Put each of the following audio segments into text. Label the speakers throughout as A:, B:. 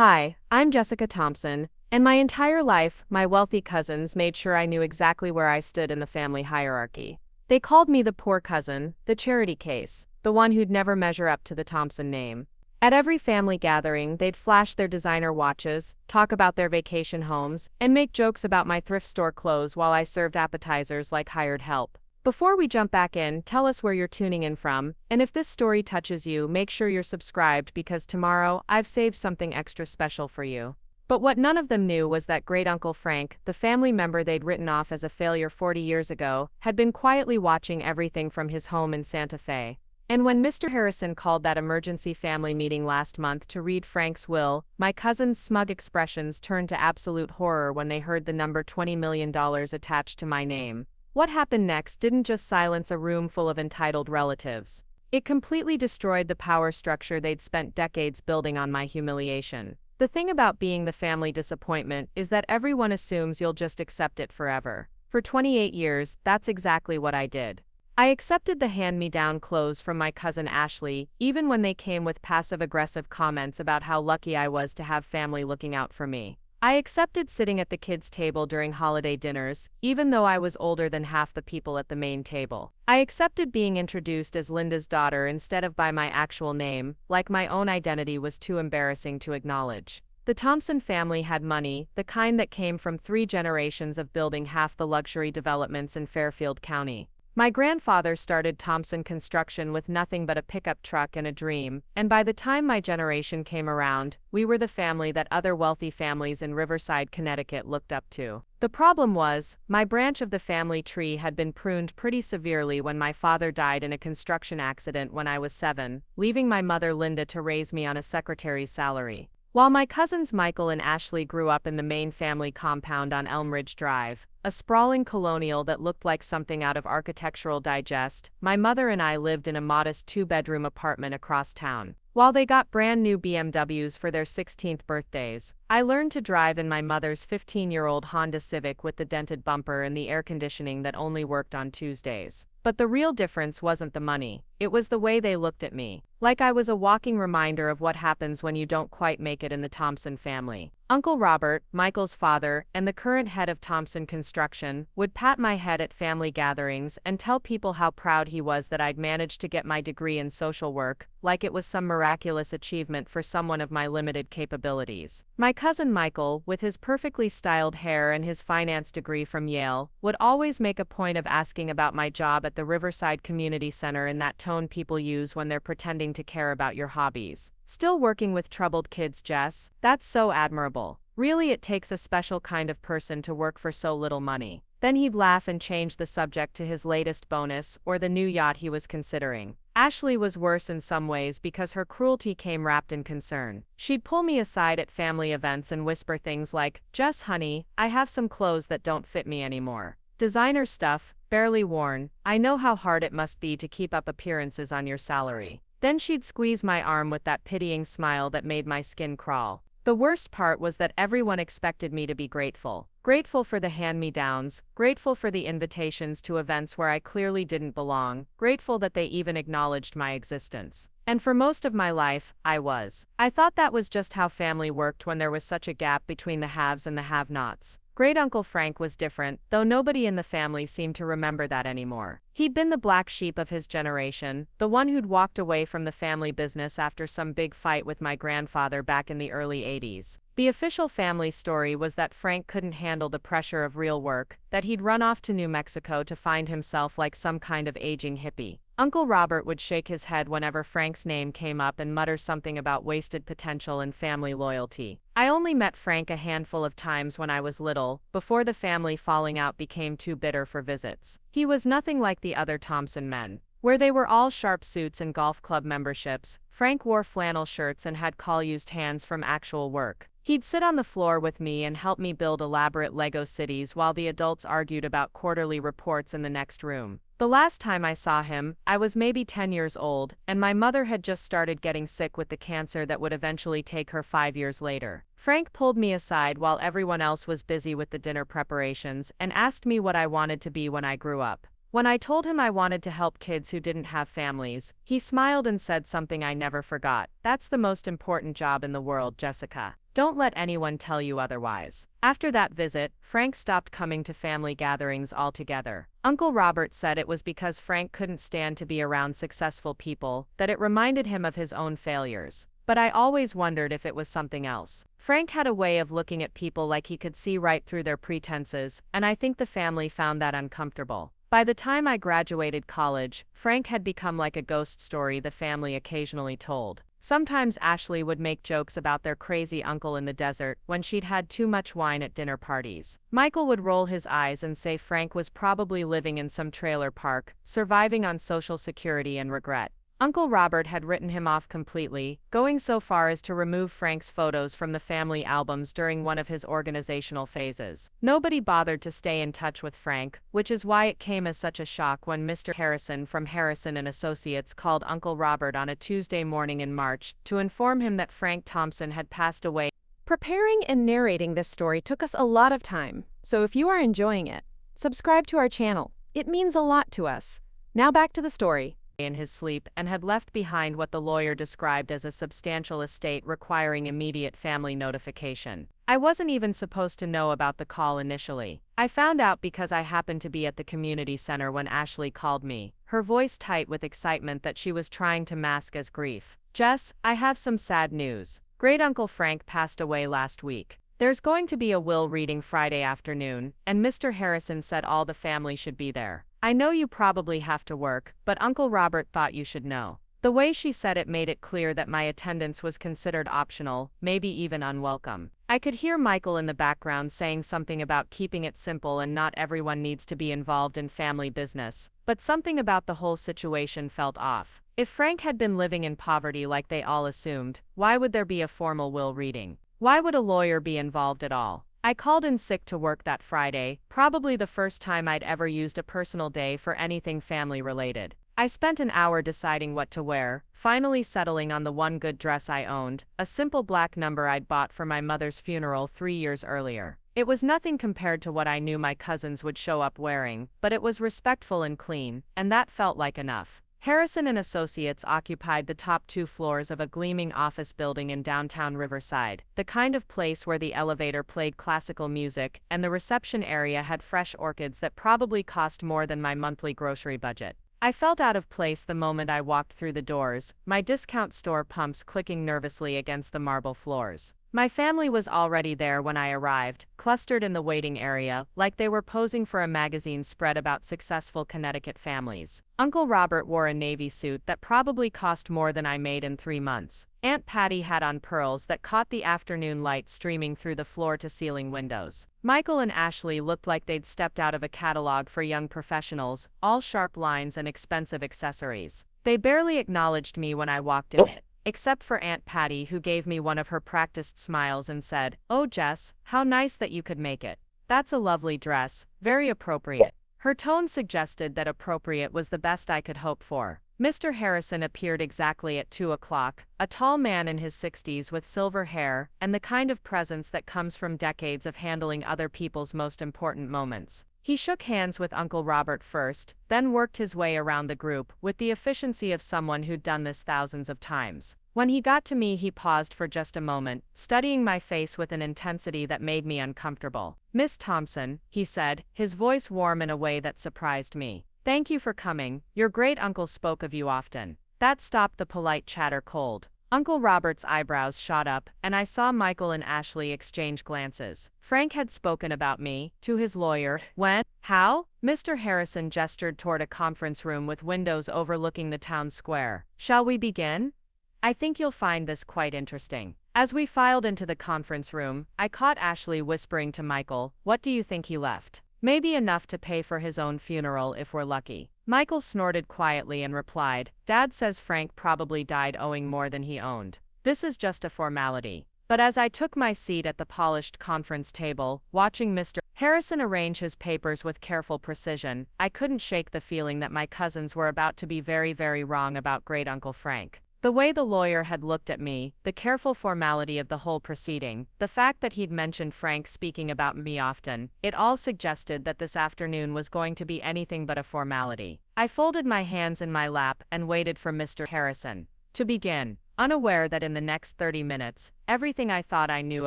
A: Hi, I'm Jessica Thompson, and my entire life, my wealthy cousins made sure I knew exactly where I stood in the family hierarchy. They called me the poor cousin, the charity case, the one who'd never measure up to the Thompson name. At every family gathering, they'd flash their designer watches, talk about their vacation homes, and make jokes about my thrift store clothes while I served appetizers like hired help. Before we jump back in, tell us where you're tuning in from, and if this story touches you, make sure you're subscribed because tomorrow, I've saved something extra special for you. But what none of them knew was that great-uncle Frank, the family member they'd written off as a failure 40 years ago, had been quietly watching everything from his home in Santa Fe. And when Mr. Harrison called that emergency family meeting last month to read Frank's will, my cousin's smug expressions turned to absolute horror when they heard the number $20 million attached to my name. What happened next didn't just silence a room full of entitled relatives. It completely destroyed the power structure they'd spent decades building on my humiliation. The thing about being the family disappointment is that everyone assumes you'll just accept it forever. For 28 years, that's exactly what I did. I accepted the hand-me-down clothes from my cousin Ashley, even when they came with passive-aggressive comments about how lucky I was to have family looking out for me. I accepted sitting at the kids' table during holiday dinners, even though I was older than half the people at the main table. I accepted being introduced as Linda's daughter instead of by my actual name, like my own identity was too embarrassing to acknowledge. The Thompson family had money, the kind that came from 3 generations of building half the luxury developments in Fairfield County. My grandfather started Thompson Construction with nothing but a pickup truck and a dream, and by the time my generation came around, we were the family that other wealthy families in Riverside, Connecticut looked up to. The problem was, my branch of the family tree had been pruned pretty severely when my father died in a construction accident when I was 7, leaving my mother Linda to raise me on a secretary's salary. While my cousins Michael and Ashley grew up in the main family compound on Elm Ridge Drive, a sprawling colonial that looked like something out of Architectural Digest, my mother and I lived in a modest 2-bedroom apartment across town. While they got brand new BMWs for their 16th birthdays, I learned to drive in my mother's 15-year-old Honda Civic with the dented bumper and the air conditioning that only worked on Tuesdays. But the real difference wasn't the money, it was the way they looked at me. Like I was a walking reminder of what happens when you don't quite make it in the Thompson family. Uncle Robert, Michael's father, and the current head of Thompson Construction, would pat my head at family gatherings and tell people how proud he was that I'd managed to get my degree in social work, like it was some miraculous achievement for someone of my limited capabilities. My cousin Michael, with his perfectly styled hair and his finance degree from Yale, would always make a point of asking about my job at the Riverside Community Center in that tone people use when they're pretending to care about your hobbies. Still working with troubled kids, Jess? That's so admirable. Really, it takes a special kind of person to work for so little money. Then he'd laugh and change the subject to his latest bonus or the new yacht he was considering. Ashley was worse in some ways because her cruelty came wrapped in concern. She'd pull me aside at family events and whisper things like, "Jess, honey, I have some clothes that don't fit me anymore. Designer stuff, barely worn. I know how hard it must be to keep up appearances on your salary." Then she'd squeeze my arm with that pitying smile that made my skin crawl. The worst part was that everyone expected me to be grateful. Grateful for the hand-me-downs, grateful for the invitations to events where I clearly didn't belong, grateful that they even acknowledged my existence. And for most of my life, I was. I thought that was just how family worked when there was such a gap between the haves and the have-nots. Great-uncle Frank was different, though nobody in the family seemed to remember that anymore. He'd been the black sheep of his generation, the one who'd walked away from the family business after some big fight with my grandfather back in the early 80s. The official family story was that Frank couldn't handle the pressure of real work, that he'd run off to New Mexico to find himself like some kind of aging hippie. Uncle Robert would shake his head whenever Frank's name came up and mutter something about wasted potential and family loyalty. I only met Frank a handful of times when I was little, before the family falling out became too bitter for visits. He was nothing like the other Thompson men. Where they were all sharp suits and golf club memberships, Frank wore flannel shirts and had call-used hands from actual work. He'd sit on the floor with me and help me build elaborate Lego cities while the adults argued about quarterly reports in the next room. The last time I saw him, I was maybe 10 years old, and my mother had just started getting sick with the cancer that would eventually take her 5 years later. Frank pulled me aside while everyone else was busy with the dinner preparations and asked me what I wanted to be when I grew up. When I told him I wanted to help kids who didn't have families, he smiled and said something I never forgot. "That's the most important job in the world, Jessica. Don't let anyone tell you otherwise." After that visit, Frank stopped coming to family gatherings altogether. Uncle Robert said it was because Frank couldn't stand to be around successful people, that it reminded him of his own failures. But I always wondered if it was something else. Frank had a way of looking at people like he could see right through their pretenses, and I think the family found that uncomfortable. By the time I graduated college, Frank had become like a ghost story the family occasionally told. Sometimes Ashley would make jokes about their crazy uncle in the desert when she'd had too much wine at dinner parties. Michael would roll his eyes and say Frank was probably living in some trailer park, surviving on Social Security and regret. Uncle Robert had written him off completely, going so far as to remove Frank's photos from the family albums during one of his organizational phases. Nobody bothered to stay in touch with Frank, which is why it came as such a shock when Mr. Harrison from Harrison and Associates called Uncle Robert on a Tuesday morning in March to inform him that Frank Thompson had passed away.
B: Preparing and narrating this story took us a lot of time, so if you are enjoying it, subscribe to our channel. It means a lot to us. Now back to the story.
A: In his sleep and had left behind what the lawyer described as a substantial estate requiring immediate family notification. I wasn't even supposed to know about the call initially. I found out because I happened to be at the community center when Ashley called me, her voice tight with excitement that she was trying to mask as grief. "Jess, I have some sad news. Great Uncle Frank passed away last week. There's going to be a will reading Friday afternoon, and Mr. Harrison said all the family should be there. I know you probably have to work, but Uncle Robert thought you should know." The way she said it made it clear that my attendance was considered optional, maybe even unwelcome. I could hear Michael in the background saying something about keeping it simple and not everyone needs to be involved in family business, but something about the whole situation felt off. If Frank had been living in poverty like they all assumed, why would there be a formal will reading? Why would a lawyer be involved at all? I called in sick to work that Friday, probably the first time I'd ever used a personal day for anything family-related. I spent an hour deciding what to wear, finally settling on the one good dress I owned, a simple black number I'd bought for my mother's funeral 3 years earlier. It was nothing compared to what I knew my cousins would show up wearing, but it was respectful and clean, and that felt like enough. Harrison and Associates occupied the top 2 floors of a gleaming office building in downtown Riverside, the kind of place where the elevator played classical music and the reception area had fresh orchids that probably cost more than my monthly grocery budget. I felt out of place the moment I walked through the doors, my discount store pumps clicking nervously against the marble floors. My family was already there when I arrived, clustered in the waiting area, like they were posing for a magazine spread about successful Connecticut families. Uncle Robert wore a navy suit that probably cost more than I made in 3 months. Aunt Patty had on pearls that caught the afternoon light streaming through the floor-to-ceiling windows. Michael and Ashley looked like they'd stepped out of a catalog for young professionals, all sharp lines and expensive accessories. They barely acknowledged me when I walked in. Except for Aunt Patty, who gave me one of her practiced smiles and said, "Oh Jess, how nice that you could make it. That's a lovely dress, very appropriate." Her tone suggested that appropriate was the best I could hope for. Mr. Harrison appeared exactly at 2 o'clock, a tall man in his 60s with silver hair, and the kind of presence that comes from decades of handling other people's most important moments. He shook hands with Uncle Robert first, then worked his way around the group with the efficiency of someone who'd done this thousands of times. When he got to me, he paused for just a moment, studying my face with an intensity that made me uncomfortable. "Miss Thompson," he said, his voice warm in a way that surprised me. "Thank you for coming. Your great uncle spoke of you often." That stopped the polite chatter cold. Uncle Robert's eyebrows shot up, and I saw Michael and Ashley exchange glances. Frank had spoken about me, to his lawyer, when? How? Mr. Harrison gestured toward a conference room with windows overlooking the town square. "Shall we begin? I think you'll find this quite interesting." As we filed into the conference room, I caught Ashley whispering to Michael, "What do you think he left?" "Maybe enough to pay for his own funeral if we're lucky." Michael snorted quietly and replied, "Dad says Frank probably died owing more than he owned. This is just a formality." But as I took my seat at the polished conference table, watching Mr. Harrison arrange his papers with careful precision, I couldn't shake the feeling that my cousins were about to be very, very wrong about Great Uncle Frank. The way the lawyer had looked at me, the careful formality of the whole proceeding, the fact that he'd mentioned Frank speaking about me often, it all suggested that this afternoon was going to be anything but a formality. I folded my hands in my lap and waited for Mr. Harrison to begin, unaware that in the next 30 minutes, everything I thought I knew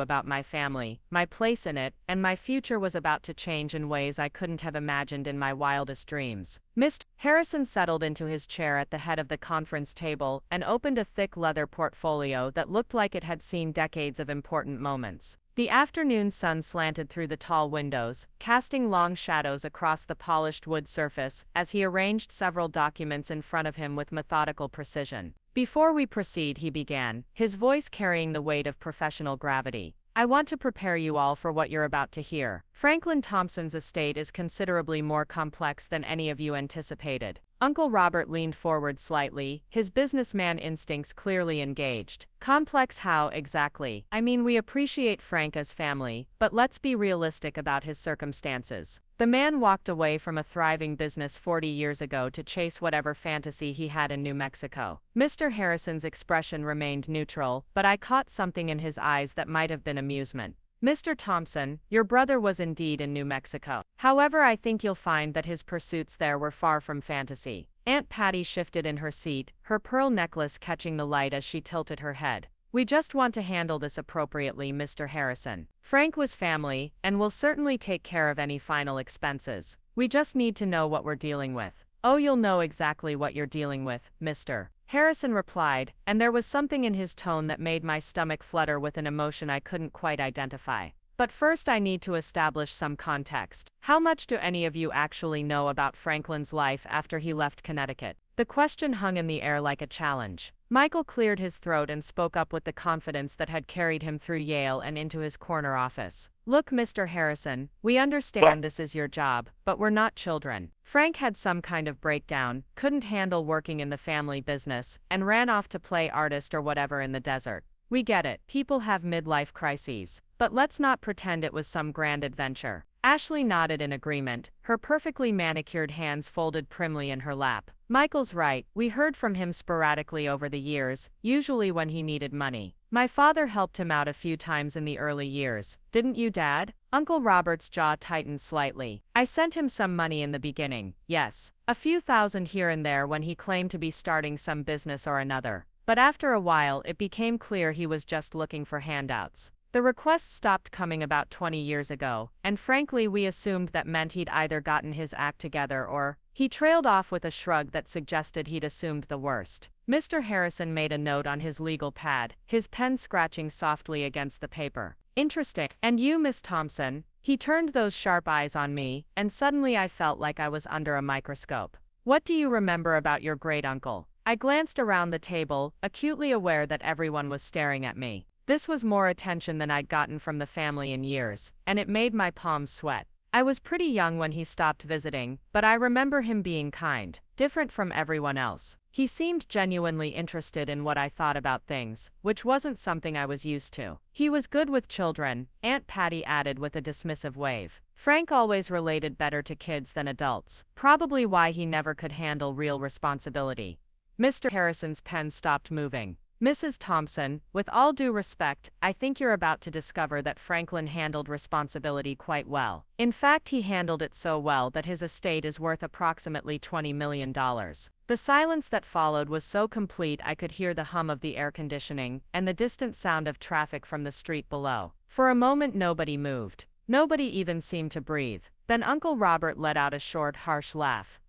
A: about my family, my place in it, and my future was about to change in ways I couldn't have imagined in my wildest dreams. Mr. Harrison settled into his chair at the head of the conference table and opened a thick leather portfolio that looked like it had seen decades of important moments. The afternoon sun slanted through the tall windows, casting long shadows across the polished wood surface as he arranged several documents in front of him with methodical precision. Before we proceed, he began, his voice carrying the weight of professional gravity. I want to prepare you all for what you're about to hear. Franklin Thompson's estate is considerably more complex than any of you anticipated. Uncle Robert leaned forward slightly, his businessman instincts clearly engaged. Complex how exactly? I mean, we appreciate Frank as family, but let's be realistic about his circumstances. The man walked away from a thriving business 40 years ago to chase whatever fantasy he had in New Mexico. Mr. Harrison's expression remained neutral, but I caught something in his eyes that might have been amusement. Mr. Thompson, your brother was indeed in New Mexico. However, I think you'll find that his pursuits there were far from fantasy. Aunt Patty shifted in her seat, her pearl necklace catching the light as she tilted her head. We just want to handle this appropriately, Mr. Harrison. Frank was family, and will certainly take care of any final expenses. We just need to know what we're dealing with. Oh, you'll know exactly what you're dealing with, Mr. Harrison replied, and there was something in his tone that made my stomach flutter with an emotion I couldn't quite identify. But first I need to establish some context. How much do any of you actually know about Franklin's life after he left Connecticut? The question hung in the air like a challenge. Michael cleared his throat and spoke up with the confidence that had carried him through Yale and into his corner office. Look, Mr. Harrison, we understand this is your job, but we're not children. Frank had some kind of breakdown, couldn't handle working in the family business, and ran off to play artist or whatever in the desert. We get it, people have midlife crises. But let's not pretend it was some grand adventure. Ashley nodded in agreement, her perfectly manicured hands folded primly in her lap. Michael's right, we heard from him sporadically over the years, usually when he needed money. My father helped him out a few times in the early years, didn't you, Dad? Uncle Robert's jaw tightened slightly. I sent him some money in the beginning, yes. A few thousand here and there when he claimed to be starting some business or another. But after a while it became clear he was just looking for handouts. The requests stopped coming about 20 years ago, and frankly we assumed that meant he'd either gotten his act together or… He trailed off with a shrug that suggested he'd assumed the worst. Mr. Harrison made a note on his legal pad, his pen scratching softly against the paper. Interesting. And you, Miss Thompson? He turned those sharp eyes on me, and suddenly I felt like I was under a microscope. What do you remember about your great-uncle? I glanced around the table, acutely aware that everyone was staring at me. This was more attention than I'd gotten from the family in years, and it made my palms sweat. I was pretty young when he stopped visiting, but I remember him being kind, different from everyone else. He seemed genuinely interested in what I thought about things, which wasn't something I was used to. He was good with children, Aunt Patty added with a dismissive wave. Frank always related better to kids than adults, probably why he never could handle real responsibility. Mr. Harrison's pen stopped moving. Mrs. Thompson, with all due respect, I think you're about to discover that Franklin handled responsibility quite well. In fact, he handled it so well that his estate is worth approximately $20 million. The silence that followed was so complete I could hear the hum of the air conditioning and the distant sound of traffic from the street below. For a moment nobody moved. Nobody even seemed to breathe. Then Uncle Robert let out a short, harsh laugh.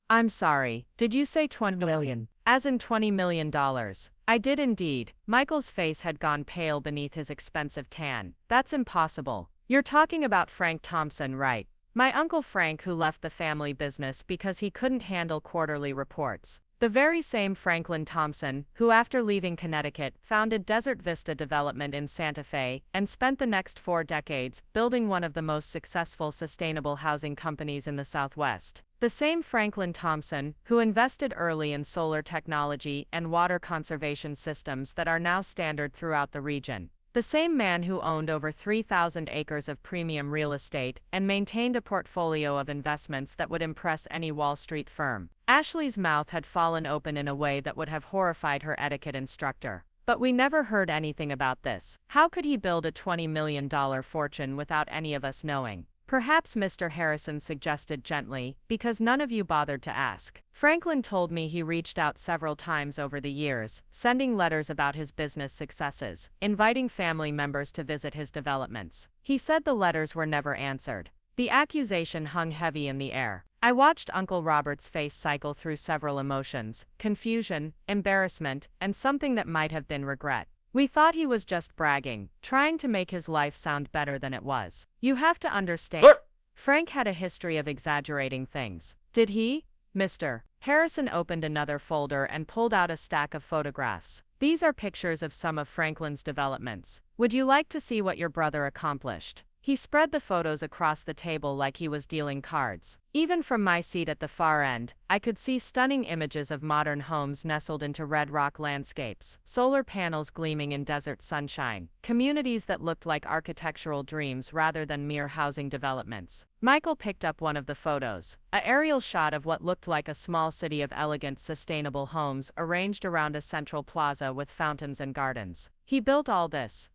A: I'm sorry, did you say 20 million? As in $20 million. I did indeed. Michael's face had gone pale beneath his expensive tan. That's impossible. You're talking about Frank Thompson, right? My Uncle Frank, who left the family business because he couldn't handle quarterly reports. The very same Franklin Thompson, who after leaving Connecticut, founded Desert Vista Development in Santa Fe, and spent the next 4 decades building one of the most successful sustainable housing companies in the Southwest. The same Franklin Thompson, who invested early in solar technology and water conservation systems that are now standard throughout the region. The same man who owned over 3,000 acres of premium real estate and maintained a portfolio of investments that would impress any Wall Street firm. Ashley's mouth had fallen open in a way that would have horrified her etiquette instructor. But we never heard anything about this. How could he build a $20 million fortune without any of us knowing? Perhaps Mr. Harrison suggested gently, because none of you bothered to ask. Franklin told me he reached out several times over the years, sending letters about his business successes, inviting family members to visit his developments. He said the letters were never answered. The accusation hung heavy in the air. I watched Uncle Robert's face cycle through several emotions: confusion, embarrassment, and something that might have been regret. We thought he was just bragging, trying to make his life sound better than it was. You have to understand. Frank had a history of exaggerating things. Did he? Mr. Harrison opened another folder and pulled out a stack of photographs. These are pictures of some of Franklin's developments. Would you like to see what your brother accomplished? He spread the photos across the table like he was dealing cards. Even from my seat at the far end, I could see stunning images of modern homes nestled into red rock landscapes, solar panels gleaming in desert sunshine, communities that looked like architectural dreams rather than mere housing developments. Michael picked up one of the photos, an aerial shot of what looked like a small city of elegant, sustainable homes arranged around a central plaza with fountains and gardens. He built all this.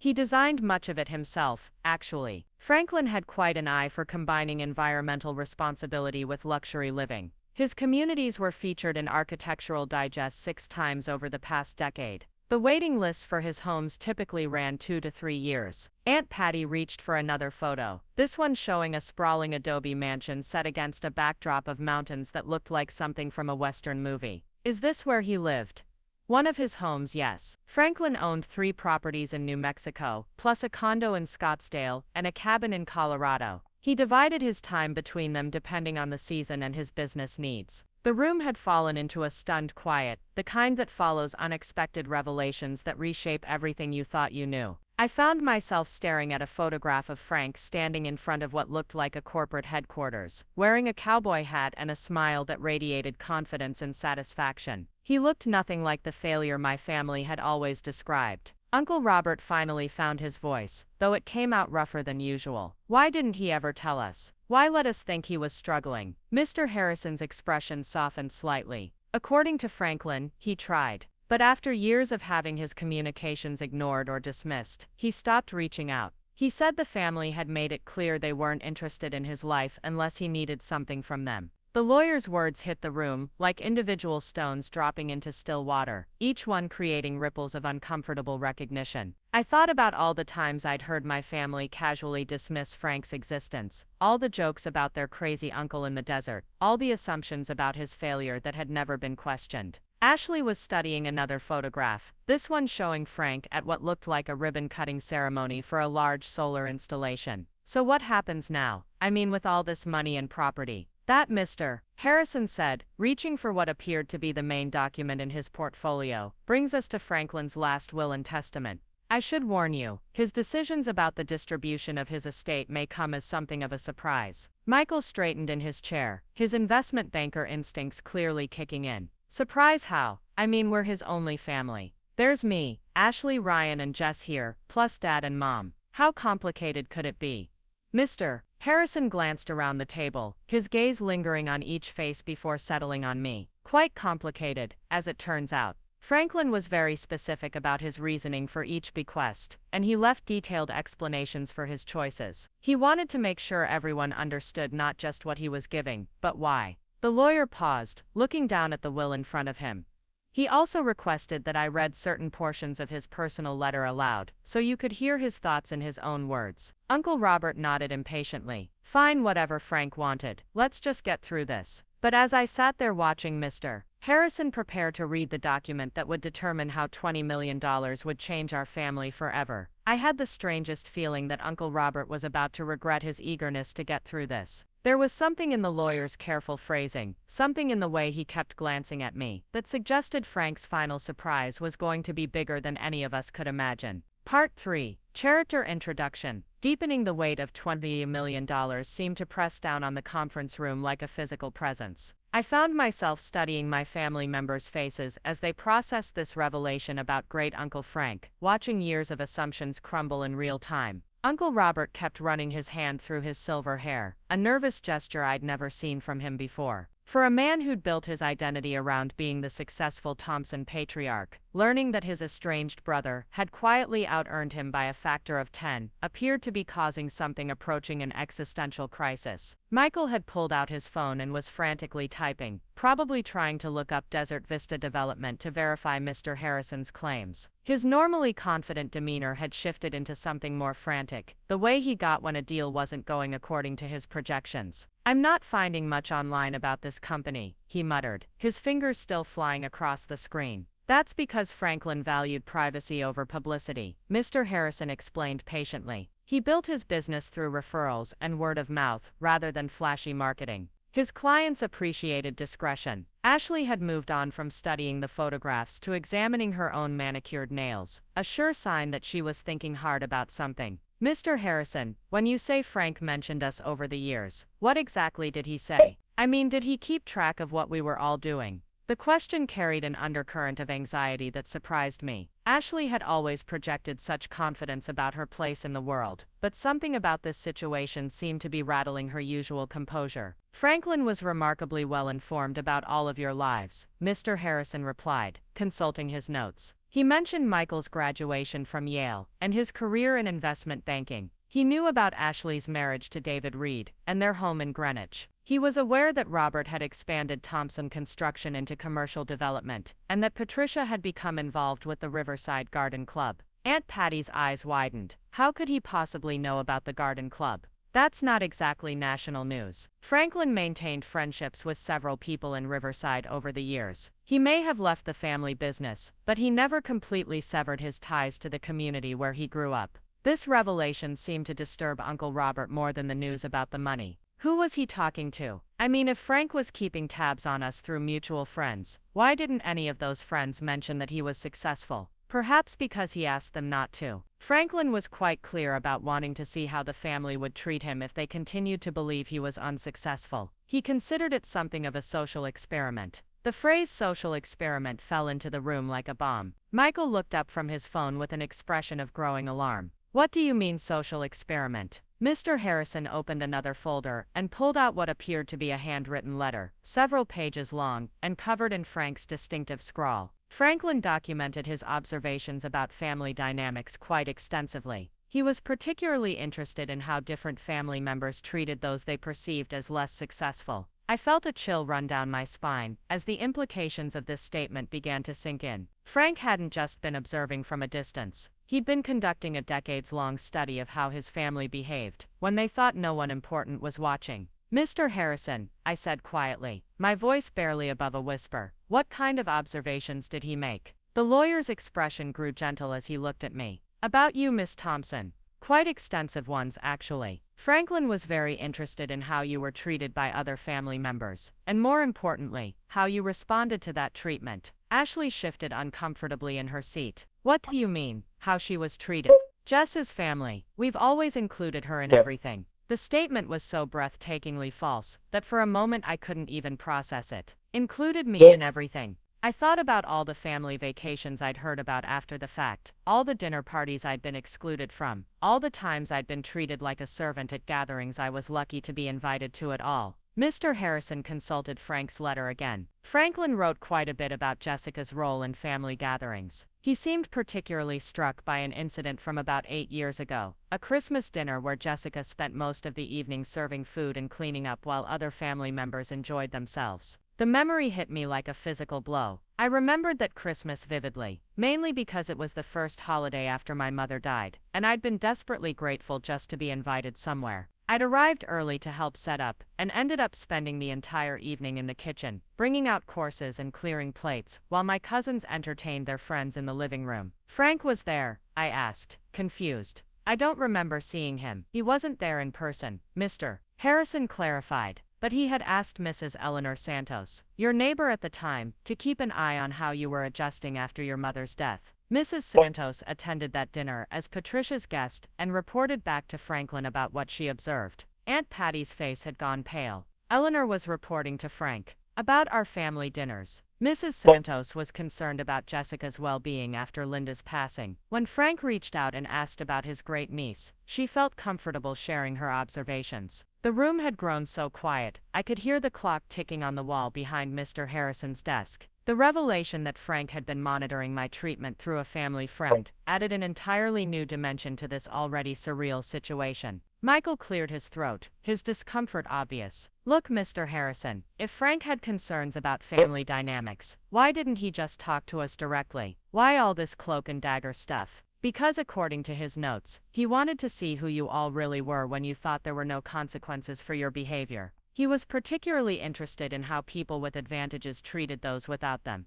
A: He designed much of it himself, actually. Franklin had quite an eye for combining environmental responsibility with luxury living. His communities were featured in Architectural Digest 6 times over the past decade. The waiting lists for his homes typically ran 2 to 3 years. Aunt Patty reached for another photo, this one showing a sprawling adobe mansion set against a backdrop of mountains that looked like something from a Western movie. Is this where he lived? One of his homes, yes. Franklin owned 3 properties in New Mexico, plus a condo in Scottsdale and a cabin in Colorado. He divided his time between them depending on the season and his business needs. The room had fallen into a stunned quiet, the kind that follows unexpected revelations that reshape everything you thought you knew. I found myself staring at a photograph of Frank standing in front of what looked like a corporate headquarters, wearing a cowboy hat and a smile that radiated confidence and satisfaction. He looked nothing like the failure my family had always described. Uncle Robert finally found his voice, though it came out rougher than usual. Why didn't he ever tell us? Why let us think he was struggling? Mr. Harrison's expression softened slightly. According to Franklin, he tried. But after years of having his communications ignored or dismissed, he stopped reaching out. He said the family had made it clear they weren't interested in his life unless he needed something from them. The lawyer's words hit the room, like individual stones dropping into still water, each one creating ripples of uncomfortable recognition. I thought about all the times I'd heard my family casually dismiss Frank's existence, all the jokes about their crazy uncle in the desert, all the assumptions about his failure that had never been questioned. Ashley was studying another photograph, this one showing Frank at what looked like a ribbon-cutting ceremony for a large solar installation. So what happens now? I mean, with all this money and property? That Mr. Harrison said, reaching for what appeared to be the main document in his portfolio, brings us to Franklin's last will and testament. I should warn you, his decisions about the distribution of his estate may come as something of a surprise. Michael straightened in his chair, his investment banker instincts clearly kicking in. Surprise how? I mean, we're his only family. There's me, Ashley, Ryan and Jess here, plus Dad and Mom. How complicated could it be? Mr. Harrison glanced around the table, his gaze lingering on each face before settling on me. Quite complicated, as it turns out. Franklin was very specific about his reasoning for each bequest, and he left detailed explanations for his choices. He wanted to make sure everyone understood not just what he was giving, but why. The lawyer paused, looking down at the will in front of him. He also requested that I read certain portions of his personal letter aloud, so you could hear his thoughts in his own words. Uncle Robert nodded impatiently. Fine, whatever Frank wanted. Let's just get through this. But as I sat there watching Mr. Harrison prepare to read the document that would determine how $20 million would change our family forever, I had the strangest feeling that Uncle Robert was about to regret his eagerness to get through this. There was something in the lawyer's careful phrasing, something in the way he kept glancing at me, that suggested Frank's final surprise was going to be bigger than any of us could imagine. Part 3. Character Introduction. Deepening the weight of $20 million seemed to press down on the conference room like a physical presence. I found myself studying my family members' faces as they processed this revelation about great Uncle Frank, watching years of assumptions crumble in real time. Uncle Robert kept running his hand through his silver hair, a nervous gesture I'd never seen from him before. For a man who'd built his identity around being the successful Thompson patriarch, learning that his estranged brother had quietly out-earned him by a factor of 10 appeared to be causing something approaching an existential crisis. Michael had pulled out his phone and was frantically typing, probably trying to look up Desert Vista Development to verify Mr. Harrison's claims. His normally confident demeanor had shifted into something more frantic, the way he got when a deal wasn't going according to his projections. "I'm not finding much online about this company," he muttered, his fingers still flying across the screen. "That's because Franklin valued privacy over publicity," Mr. Harrison explained patiently. "He built his business through referrals and word of mouth rather than flashy marketing. His clients appreciated discretion." Ashley had moved on from studying the photographs to examining her own manicured nails, a sure sign that she was thinking hard about something. "Mr. Harrison, when you say Frank mentioned us over the years, what exactly did he say? I mean, did he keep track of what we were all doing?" The question carried an undercurrent of anxiety that surprised me. Ashley had always projected such confidence about her place in the world, but something about this situation seemed to be rattling her usual composure. "Franklin was remarkably well informed about all of your lives," Mr. Harrison replied, consulting his notes. "He mentioned Michael's graduation from Yale and his career in investment banking. He knew about Ashley's marriage to David Reed and their home in Greenwich. He was aware that Robert had expanded Thompson Construction into commercial development, and that Patricia had become involved with the Riverside Garden Club." Aunt Patty's eyes widened. How could he possibly know about the Garden Club? That's not exactly national news. Franklin maintained friendships with several people in Riverside over the years. He may have left the family business, but he never completely severed his ties to the community where he grew up. This revelation seemed to disturb Uncle Robert more than the news about the money. Who was he talking to? I mean, if Frank was keeping tabs on us through mutual friends, why didn't any of those friends mention that he was successful? Perhaps because he asked them not to. Franklin was quite clear about wanting to see how the family would treat him if they continued to believe he was unsuccessful. He considered it something of a social experiment. The phrase social experiment fell into the room like a bomb. Michael looked up from his phone with an expression of growing alarm. "What do you mean social experiment?" Mr. Harrison opened another folder and pulled out what appeared to be a handwritten letter, several pages long, and covered in Frank's distinctive scrawl. Franklin documented his observations about family dynamics quite extensively. He was particularly interested in how different family members treated those they perceived as less successful. I felt a chill run down my spine as the implications of this statement began to sink in. Frank hadn't just been observing from a distance. He'd been conducting a decades-long study of how his family behaved when they thought no one important was watching. "Mr. Harrison," I said quietly, my voice barely above a whisper, "what kind of observations did he make?" The lawyer's expression grew gentle as he looked at me. "About you, Miss Thompson. Quite extensive ones, actually. Franklin was very interested in how you were treated by other family members, and more importantly, how you responded to that treatment." Ashley shifted uncomfortably in her seat. "What do you mean, how she was treated?" "Jess's family. We've always included her in everything." The statement was so breathtakingly false that for a moment I couldn't even process it. Included me in everything. I thought about all the family vacations I'd heard about after the fact, all the dinner parties I'd been excluded from, all the times I'd been treated like a servant at gatherings I was lucky to be invited to at all. Mr. Harrison consulted Frank's letter again. Franklin wrote quite a bit about Jessica's role in family gatherings. He seemed particularly struck by an incident from about 8 years ago, a Christmas dinner where Jessica spent most of the evening serving food and cleaning up while other family members enjoyed themselves. The memory hit me like a physical blow. I remembered that Christmas vividly, mainly because it was the first holiday after my mother died, and I'd been desperately grateful just to be invited somewhere. I'd arrived early to help set up, and ended up spending the entire evening in the kitchen, bringing out courses and clearing plates, while my cousins entertained their friends in the living room. "Frank was there?" I asked, confused. "I don't remember seeing him." "He wasn't there in person," Mr. Harrison clarified, but he had asked Mrs. Eleanor Santos, your neighbor at the time, to keep an eye on how you were adjusting after your mother's death. Mrs. Santos attended that dinner as Patricia's guest and reported back to Franklin about what she observed. Aunt Patty's face had gone pale. Eleanor was reporting to Frank about our family dinners. Mrs. Santos was concerned about Jessica's well-being after Linda's passing. When Frank reached out and asked about his great-niece, she felt comfortable sharing her observations.
C: The room had grown so quiet, I could hear the clock ticking on the wall behind Mr. Harrison's desk. The revelation that Frank had been monitoring my treatment through a family friend added an entirely new dimension to this already surreal situation. Michael cleared his throat, his discomfort obvious. Look, Mr. Harrison, if Frank had concerns about family dynamics, why didn't he just talk to us directly? Why all this cloak and dagger stuff? Because according to his notes, he wanted to see who you all really were when you thought there were no consequences for your behavior. He was particularly interested in how people with advantages treated those without them.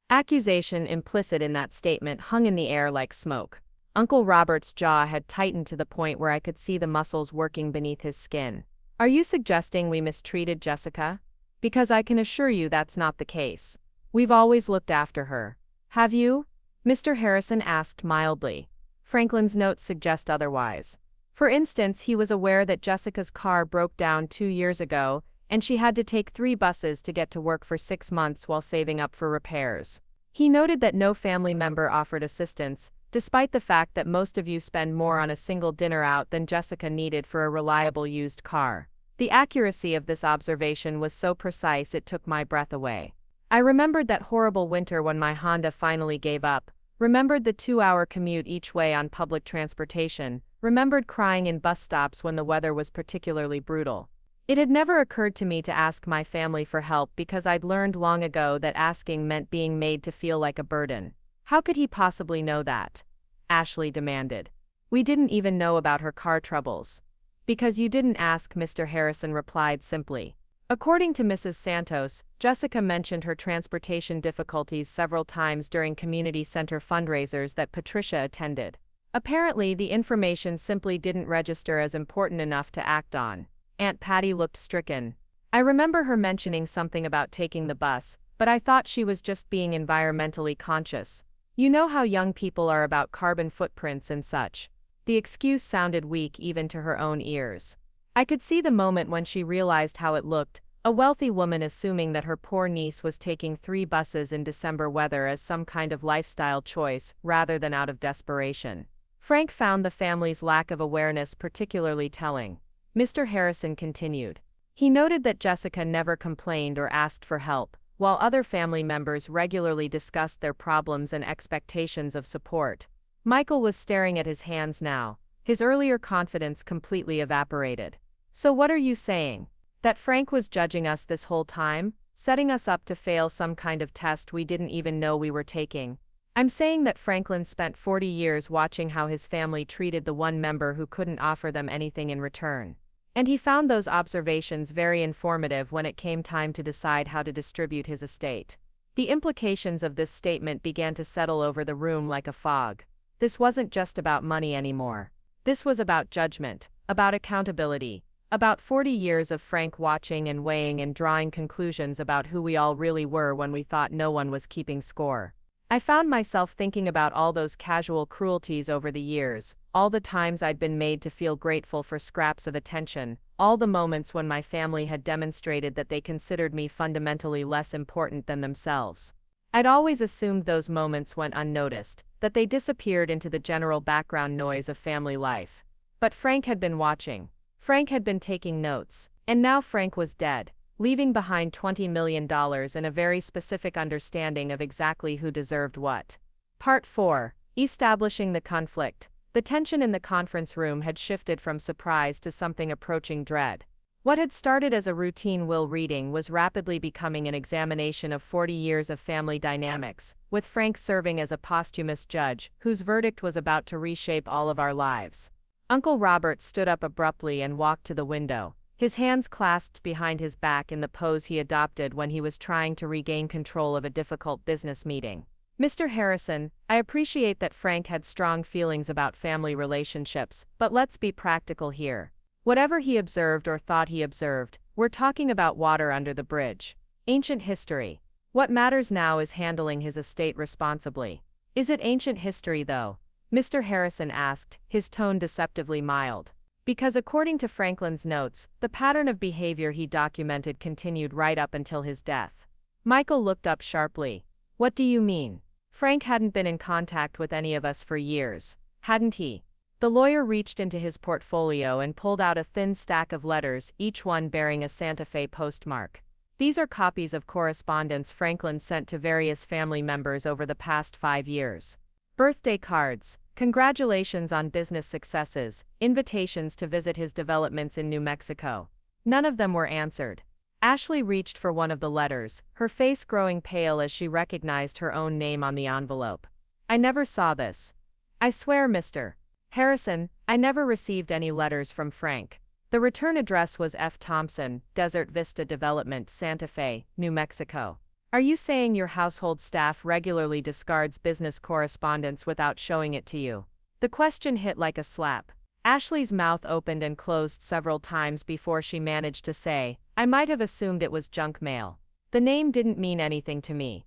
A: Accusation implicit in that statement hung in the air like smoke. Uncle Robert's jaw had tightened to the point where I could see the muscles working beneath his skin. Are you suggesting we mistreated Jessica? Because I can assure you that's not the case. We've always looked after her. Have you? Mr. Harrison asked mildly. Franklin's notes suggest otherwise. For instance, he was aware that Jessica's car broke down 2 years ago, and she had to take 3 buses to get to work for 6 months while saving up for repairs. He noted that no family member offered assistance, despite the fact that most of you spend more on a single dinner out than Jessica needed for a reliable used car. The accuracy of this observation was so precise it took my breath away. I remembered that horrible winter when my Honda finally gave up, remembered the 2-hour commute each way on public transportation, remembered crying in bus stops when the weather was particularly brutal. It had never occurred to me to ask my family for help because I'd learned long ago that asking meant being made to feel like a burden. How could he possibly know that? Ashley demanded. We didn't even know about her car troubles. Because you didn't ask, Mr. Harrison replied simply. According to Mrs. Santos, Jessica mentioned her transportation difficulties several times during community center fundraisers that Patricia attended. Apparently, the information simply didn't register as important enough to act on. Aunt Patty looked stricken. I remember her mentioning something about taking the bus, but I thought she was just being environmentally conscious. You know how young people are about carbon footprints and such. The excuse sounded weak even to her own ears. I could see the moment when she realized how it looked, a wealthy woman assuming that her poor niece was taking 3 buses in December weather as some kind of lifestyle choice rather than out of desperation. Frank found the family's lack of awareness particularly telling. Mr. Harrison continued. He noted that Jessica never complained or asked for help, while other family members regularly discussed their problems and expectations of support. Michael was staring at his hands now, his earlier confidence completely evaporated. So what are you saying? That Frank was judging us this whole time, setting us up to fail some kind of test we didn't even know we were taking? I'm saying that Franklin spent 40 years watching how his family treated the one member who couldn't offer them anything in return. And he found those observations very informative when it came time to decide how to distribute his estate. The implications of this statement began to settle over the room like a fog. This wasn't just about money anymore. This was about judgment, about accountability, about 40 years of Frank watching and weighing and drawing conclusions about who we all really were when we thought no one was keeping score. I found myself thinking about all those casual cruelties over the years, all the times I'd been made to feel grateful for scraps of attention, all the moments when my family had demonstrated that they considered me fundamentally less important than themselves. I'd always assumed those moments went unnoticed, that they disappeared into the general background noise of family life. But Frank had been watching. Frank had been taking notes. And now Frank was dead, leaving behind $20 million and a very specific understanding of exactly who deserved what. Part 4. Establishing the conflict. The tension in the conference room had shifted from surprise to something approaching dread. What had started as a routine will reading was rapidly becoming an examination of 40 years of family dynamics, with Frank serving as a posthumous judge, whose verdict was about to reshape all of our lives. Uncle Robert stood up abruptly and walked to the window, his hands clasped behind his back in the pose he adopted when he was trying to regain control of a difficult business meeting. Mr. Harrison, I appreciate that Frank had strong feelings about family relationships, but let's be practical here. Whatever he observed or thought he observed, we're talking about water under the bridge. Ancient history. What matters now is handling his estate responsibly. Is it ancient history though? Mr. Harrison asked, his tone deceptively mild. Because according to Franklin's notes, the pattern of behavior he documented continued right up until his death. Michael looked up sharply. What do you mean? Frank hadn't been in contact with any of us for years, hadn't he? The lawyer reached into his portfolio and pulled out a thin stack of letters, each one bearing a Santa Fe postmark. These are copies of correspondence Franklin sent to various family members over the past 5 years. Birthday cards, congratulations on business successes, invitations to visit his developments in New Mexico. None of them were answered. Ashley reached for one of the letters, her face growing pale as she recognized her own name on the envelope. I never saw this. I swear, Mr. Harrison, I never received any letters from Frank. The return address was F. Thompson, Desert Vista Development, Santa Fe, New Mexico. Are you saying your household staff regularly discards business correspondence without showing it to you? The question hit like a slap. Ashley's mouth opened and closed several times before she managed to say, I might have assumed it was junk mail. The name didn't mean anything to me.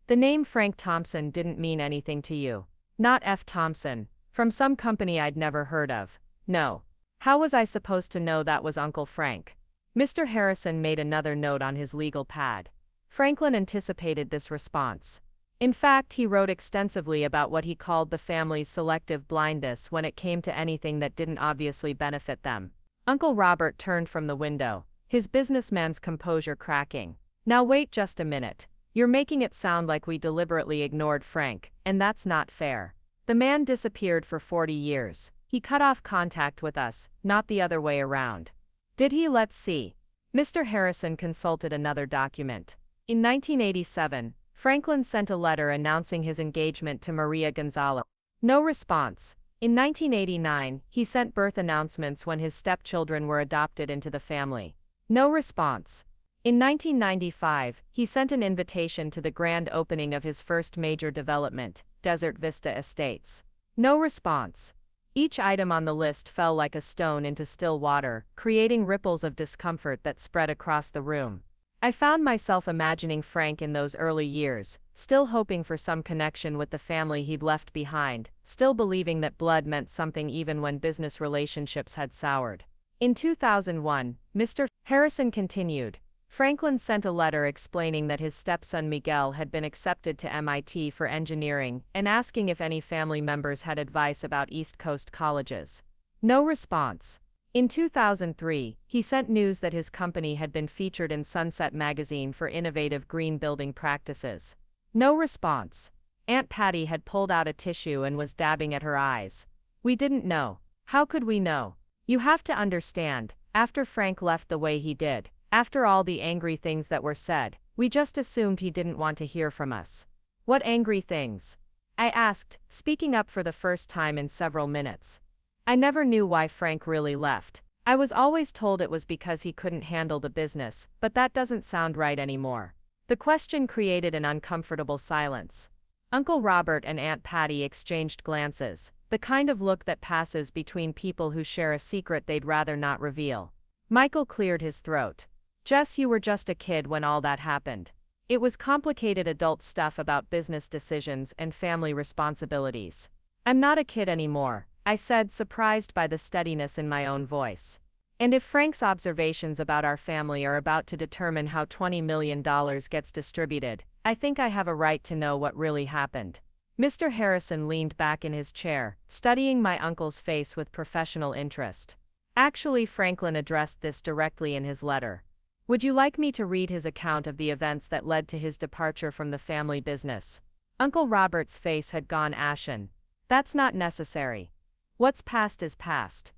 A: The name Frank Thompson didn't mean anything to you. Not F. Thompson, from some company I'd never heard of. No. How was I supposed to know that was Uncle Frank? Mr. Harrison made another note on his legal pad. Franklin anticipated this response. In fact, he wrote extensively about what he called the family's selective blindness when it came to anything that didn't obviously benefit them. Uncle Robert turned from the window, his businessman's composure cracking. Now wait just a minute. You're making it sound like we deliberately ignored Frank, and that's not fair. The man disappeared for 40 years. He cut off contact with us, not the other way around. Did he? Let's see. Mr. Harrison consulted another document. In 1987, Franklin sent a letter announcing his engagement to Maria Gonzalez. No response. In 1989, he sent birth announcements when his stepchildren were adopted into the family. No response. In 1995, he sent an invitation to the grand opening of his first major development, Desert Vista Estates. No response. Each item on the list fell like a stone into still water, creating ripples of discomfort that spread across the room. I found myself imagining Frank in those early years, still hoping for some connection with the family he'd left behind, still believing that blood meant something even when business relationships had soured. In 2001, Mr. Harrison continued. Franklin sent a letter explaining that his stepson Miguel had been accepted to MIT for engineering and asking if any family members had advice about East Coast colleges. No response. In 2003, he sent news that his company had been featured in Sunset magazine for innovative green building practices. No response. Aunt Patty had pulled out a tissue and was dabbing at her eyes. We didn't know. How could we know? You have to understand, after Frank left the way he did, after all the angry things that were said, we just assumed he didn't want to hear from us. What angry things? I asked, speaking up for the first time in several minutes. I never knew why Frank really left. I was always told it was because he couldn't handle the business, but that doesn't sound right anymore. The question created an uncomfortable silence. Uncle Robert and Aunt Patty exchanged glances, the kind of look that passes between people who share a secret they'd rather not reveal. Michael cleared his throat. Jess, you were just a kid when all that happened. It was complicated adult stuff about business decisions and family responsibilities. I'm not a kid anymore, I said, surprised by the steadiness in my own voice. And if Frank's observations about our family are about to determine how $20 million gets distributed, I think I have a right to know what really happened. Mr. Harrison leaned back in his chair, studying my uncle's face with professional interest. Actually, Franklin addressed this directly in his letter. Would you like me to read his account of the events that led to his departure from the family business? Uncle Robert's face had gone ashen. That's not necessary. What's past is past.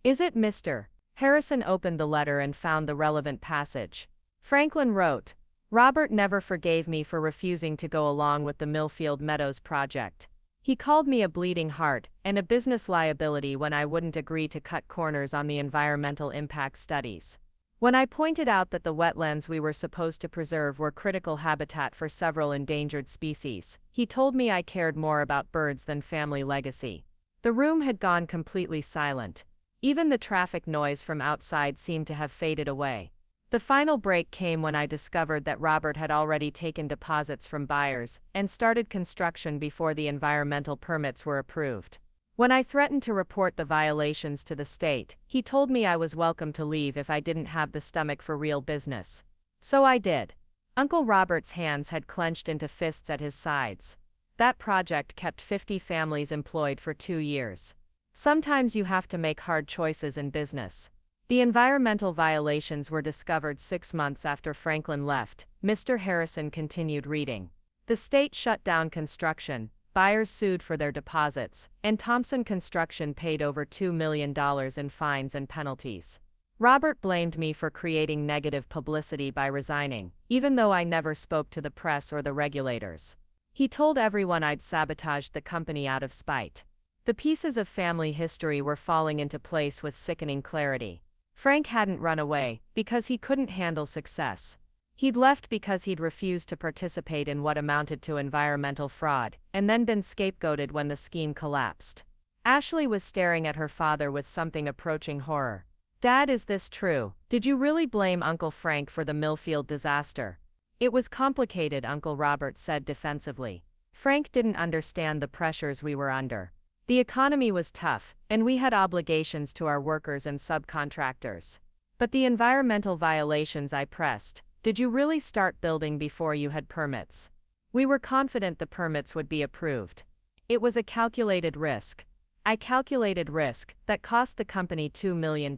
A: Is it, Mr. Harrison opened the letter and found the relevant passage. Franklin wrote, Robert never forgave me for refusing to go along with the Millfield Meadows project. He called me a bleeding heart and a business liability when I wouldn't agree to cut corners on the environmental impact studies. When I pointed out that the wetlands we were supposed to preserve were critical habitat for several endangered species, he told me I cared more about birds than family legacy. The room had gone completely silent. Even the traffic noise from outside seemed to have faded away. The final break came when I discovered that Robert had already taken deposits from buyers and started construction before the environmental permits were approved. When I threatened to report the violations to the state, he told me I was welcome to leave if I didn't have the stomach for real business. So I did. Uncle Robert's hands had clenched into fists at his sides. That project kept 50 families employed for 2 years. Sometimes you have to make hard choices in business. The environmental violations were discovered 6 months after Franklin left. Mr. Harrison continued reading. The state shut down construction, buyers sued for their deposits, and Thompson Construction paid over $2 million in fines and penalties. Robert blamed me for creating negative publicity by resigning, even though I never spoke to the press or the regulators. He told everyone I'd sabotaged the company out of spite. The pieces of family history were falling into place with sickening clarity. Frank hadn't run away because he couldn't handle success. He'd left because he'd refused to participate in what amounted to environmental fraud, and then been scapegoated when the scheme collapsed. Ashley was staring at her father with something approaching horror. "Dad, is this true? Did you really blame Uncle Frank for the Millfield disaster?" "It was complicated," Uncle Robert said defensively. "Frank didn't understand the pressures we were under. The economy was tough, and we had obligations to our workers and subcontractors. But the environmental violations I pressed, did you really start building before you had permits? We were confident the permits would be approved. It was a calculated risk. I calculated risk that cost the company $2 million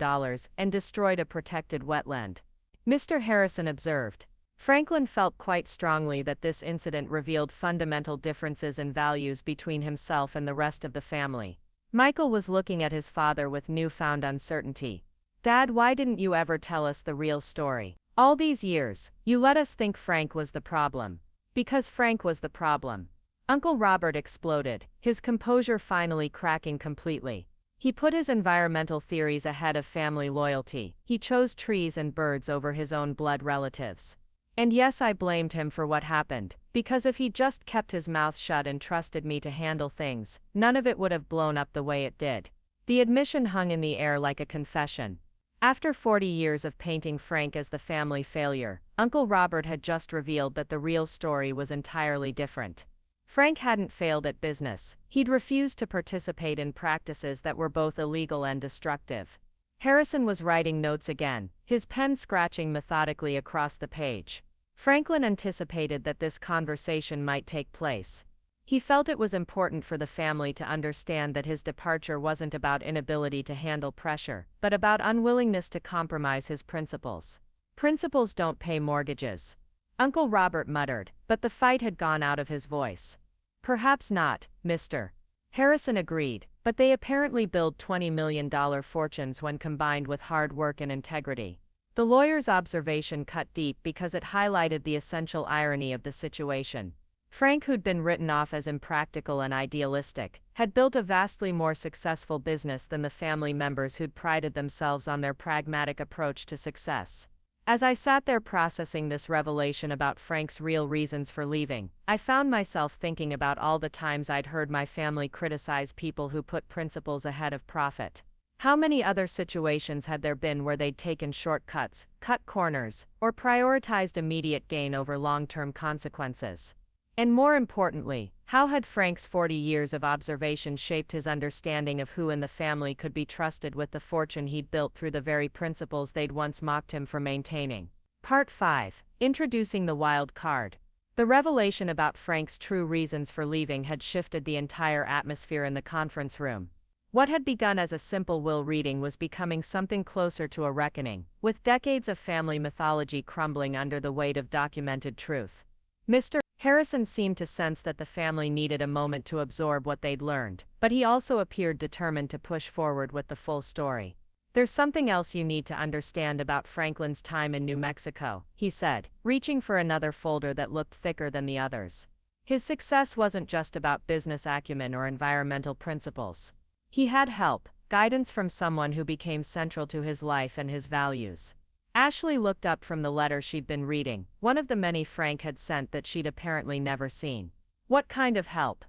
A: and destroyed a protected wetland," Mr. Harrison observed. Franklin felt quite strongly that this incident revealed fundamental differences in values between himself and the rest of the family. Michael was looking at his father with newfound uncertainty. "Dad, why didn't you ever tell us the real story? All these years, you let us think Frank was the problem." "Because Frank was the problem," Uncle Robert exploded, his composure finally cracking completely. "He put his environmental theories ahead of family loyalty. He chose trees and birds over his own blood relatives. And yes, I blamed him for what happened, because if he'd just kept his mouth shut and trusted me to handle things, none of it would have blown up the way it did." The admission hung in the air like a confession. After 40 years of painting Frank as the family failure, Uncle Robert had just revealed that the real story was entirely different. Frank hadn't failed at business. He'd refused to participate in practices that were both illegal and destructive. Harrison was writing notes again, his pen scratching methodically across the page. Franklin anticipated that this conversation might take place. He felt it was important for the family to understand that his departure wasn't about inability to handle pressure, but about unwillingness to compromise his principles. "Principles don't pay mortgages," Uncle Robert muttered, but the fight had gone out of his voice. "Perhaps not, Mr. Harrison agreed, but they apparently build $20 million fortunes when combined with hard work and integrity." The lawyer's observation cut deep because it highlighted the essential irony of the situation. Frank, who'd been written off as impractical and idealistic, had built a vastly more successful business than the family members who'd prided themselves on their pragmatic approach to success. As I sat there processing this revelation about Frank's real reasons for leaving, I found myself thinking about all the times I'd heard my family criticize people who put principles ahead of profit. How many other situations had there been where they'd taken shortcuts, cut corners, or prioritized immediate gain over long-term consequences? And more importantly, how had Frank's 40 years of observation shaped his understanding of who in the family could be trusted with the fortune he'd built through the very principles they'd once mocked him for maintaining? Part 5. Introducing the wild card. The revelation about Frank's true reasons for leaving had shifted the entire atmosphere in the conference room. What had begun as a simple will reading was becoming something closer to a reckoning, with decades of family mythology crumbling under the weight of documented truth. Mr. Harrison seemed to sense that the family needed a moment to absorb what they'd learned, but he also appeared determined to push forward with the full story. "There's something else you need to understand about Franklin's time in New Mexico," he said, reaching for another folder that looked thicker than the others. "His success wasn't just about business acumen or environmental principles. He had help, guidance from someone who became central to his life and his values." Ashley looked up from the letter she'd been reading, one of the many Frank had sent that she'd apparently never seen. "What kind of help?"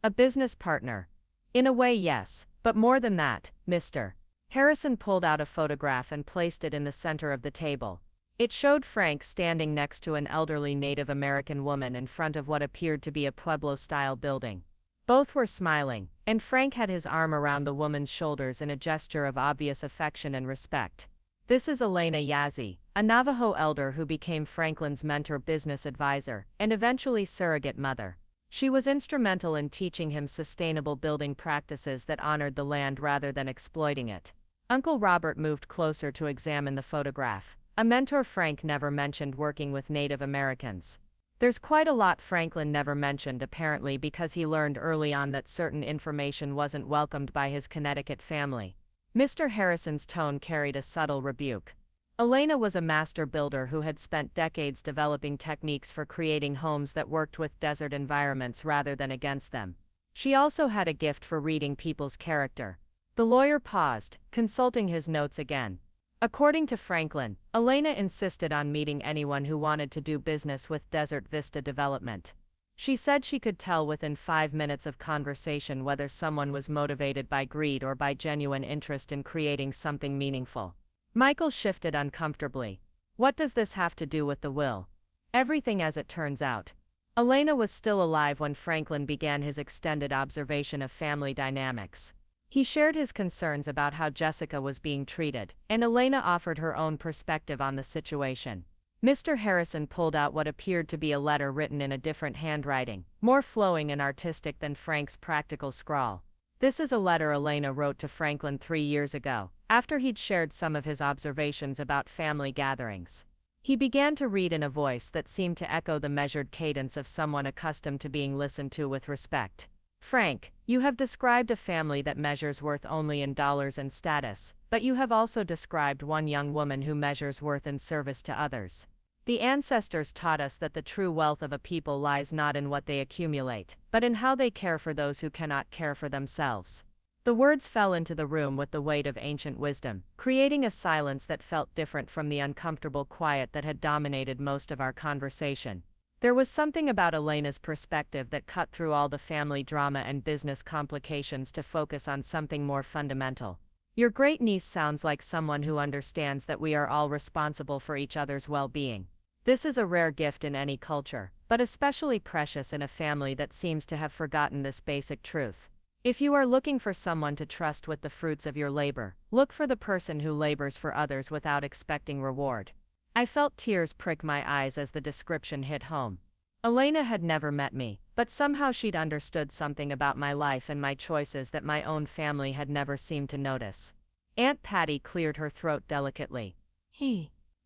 A: "A business partner." "In a way, yes, but more than that, Mr. Harrison pulled out a photograph and placed it in the center of the table. It showed Frank standing next to an elderly Native American woman in front of what appeared to be a Pueblo-style building. Both were smiling, and Frank had his arm around the woman's shoulders in a gesture of obvious affection and respect. "This is Elena Yazzie, a Navajo elder who became Franklin's mentor, business advisor, and eventually surrogate mother. She was instrumental in teaching him sustainable building practices that honored the land rather than exploiting it. Uncle Robert moved closer to examine the photograph. A mentor Frank never mentioned working with Native Americans. There's quite a lot Franklin never mentioned, apparently because he learned early on that certain information wasn't welcomed by his Connecticut family. Mr. Harrison's tone carried a subtle rebuke. Elena was a master builder who had spent decades developing techniques for creating homes that worked with desert environments rather than against them. She also had a gift for reading people's character. The lawyer paused, consulting his notes again. According to Franklin, Elena insisted on meeting anyone who wanted to do business with Desert Vista Development. She said she could tell within 5 minutes of conversation whether someone was motivated by greed or by genuine interest in creating something meaningful. Michael shifted uncomfortably. What does this have to do with the will? Everything, as it turns out. Elena was still alive when Franklin began his extended observation of family dynamics. He shared his concerns about how Jessica was being treated, and Elena offered her own perspective on the situation. Mr. Harrison pulled out what appeared to be a letter written in a different handwriting, more flowing and artistic than Frank's practical scrawl. This is a letter Elena wrote to Franklin 3 years ago, after he'd shared some of his observations about family gatherings. He began to read in a voice that seemed to echo the measured cadence of someone accustomed to being listened to with respect. Frank, you have described a family that measures worth only in dollars and status, but you have also described one young woman who measures worth in service to others. The ancestors taught us that the true wealth of a people lies not in what they accumulate, but in how they care for those who cannot care for themselves. The words fell into the room with the weight of ancient wisdom, creating a silence that felt different from the uncomfortable quiet that had dominated most of our conversation. There was something about Elena's perspective that cut through all the family drama and business complications to focus on something more fundamental. Your great-niece sounds like someone who understands that we are all responsible for each other's well-being. This is a rare gift in any culture, but especially precious in a family that seems to have forgotten this basic truth. If you are looking for someone to trust with the fruits of your labor, look for the person who labors for others without expecting reward. I felt tears prick my eyes as the description hit home. Elena had never met me, but somehow she'd understood something about my life and my choices that my own family had never seemed to notice. Aunt Patty cleared her throat delicately.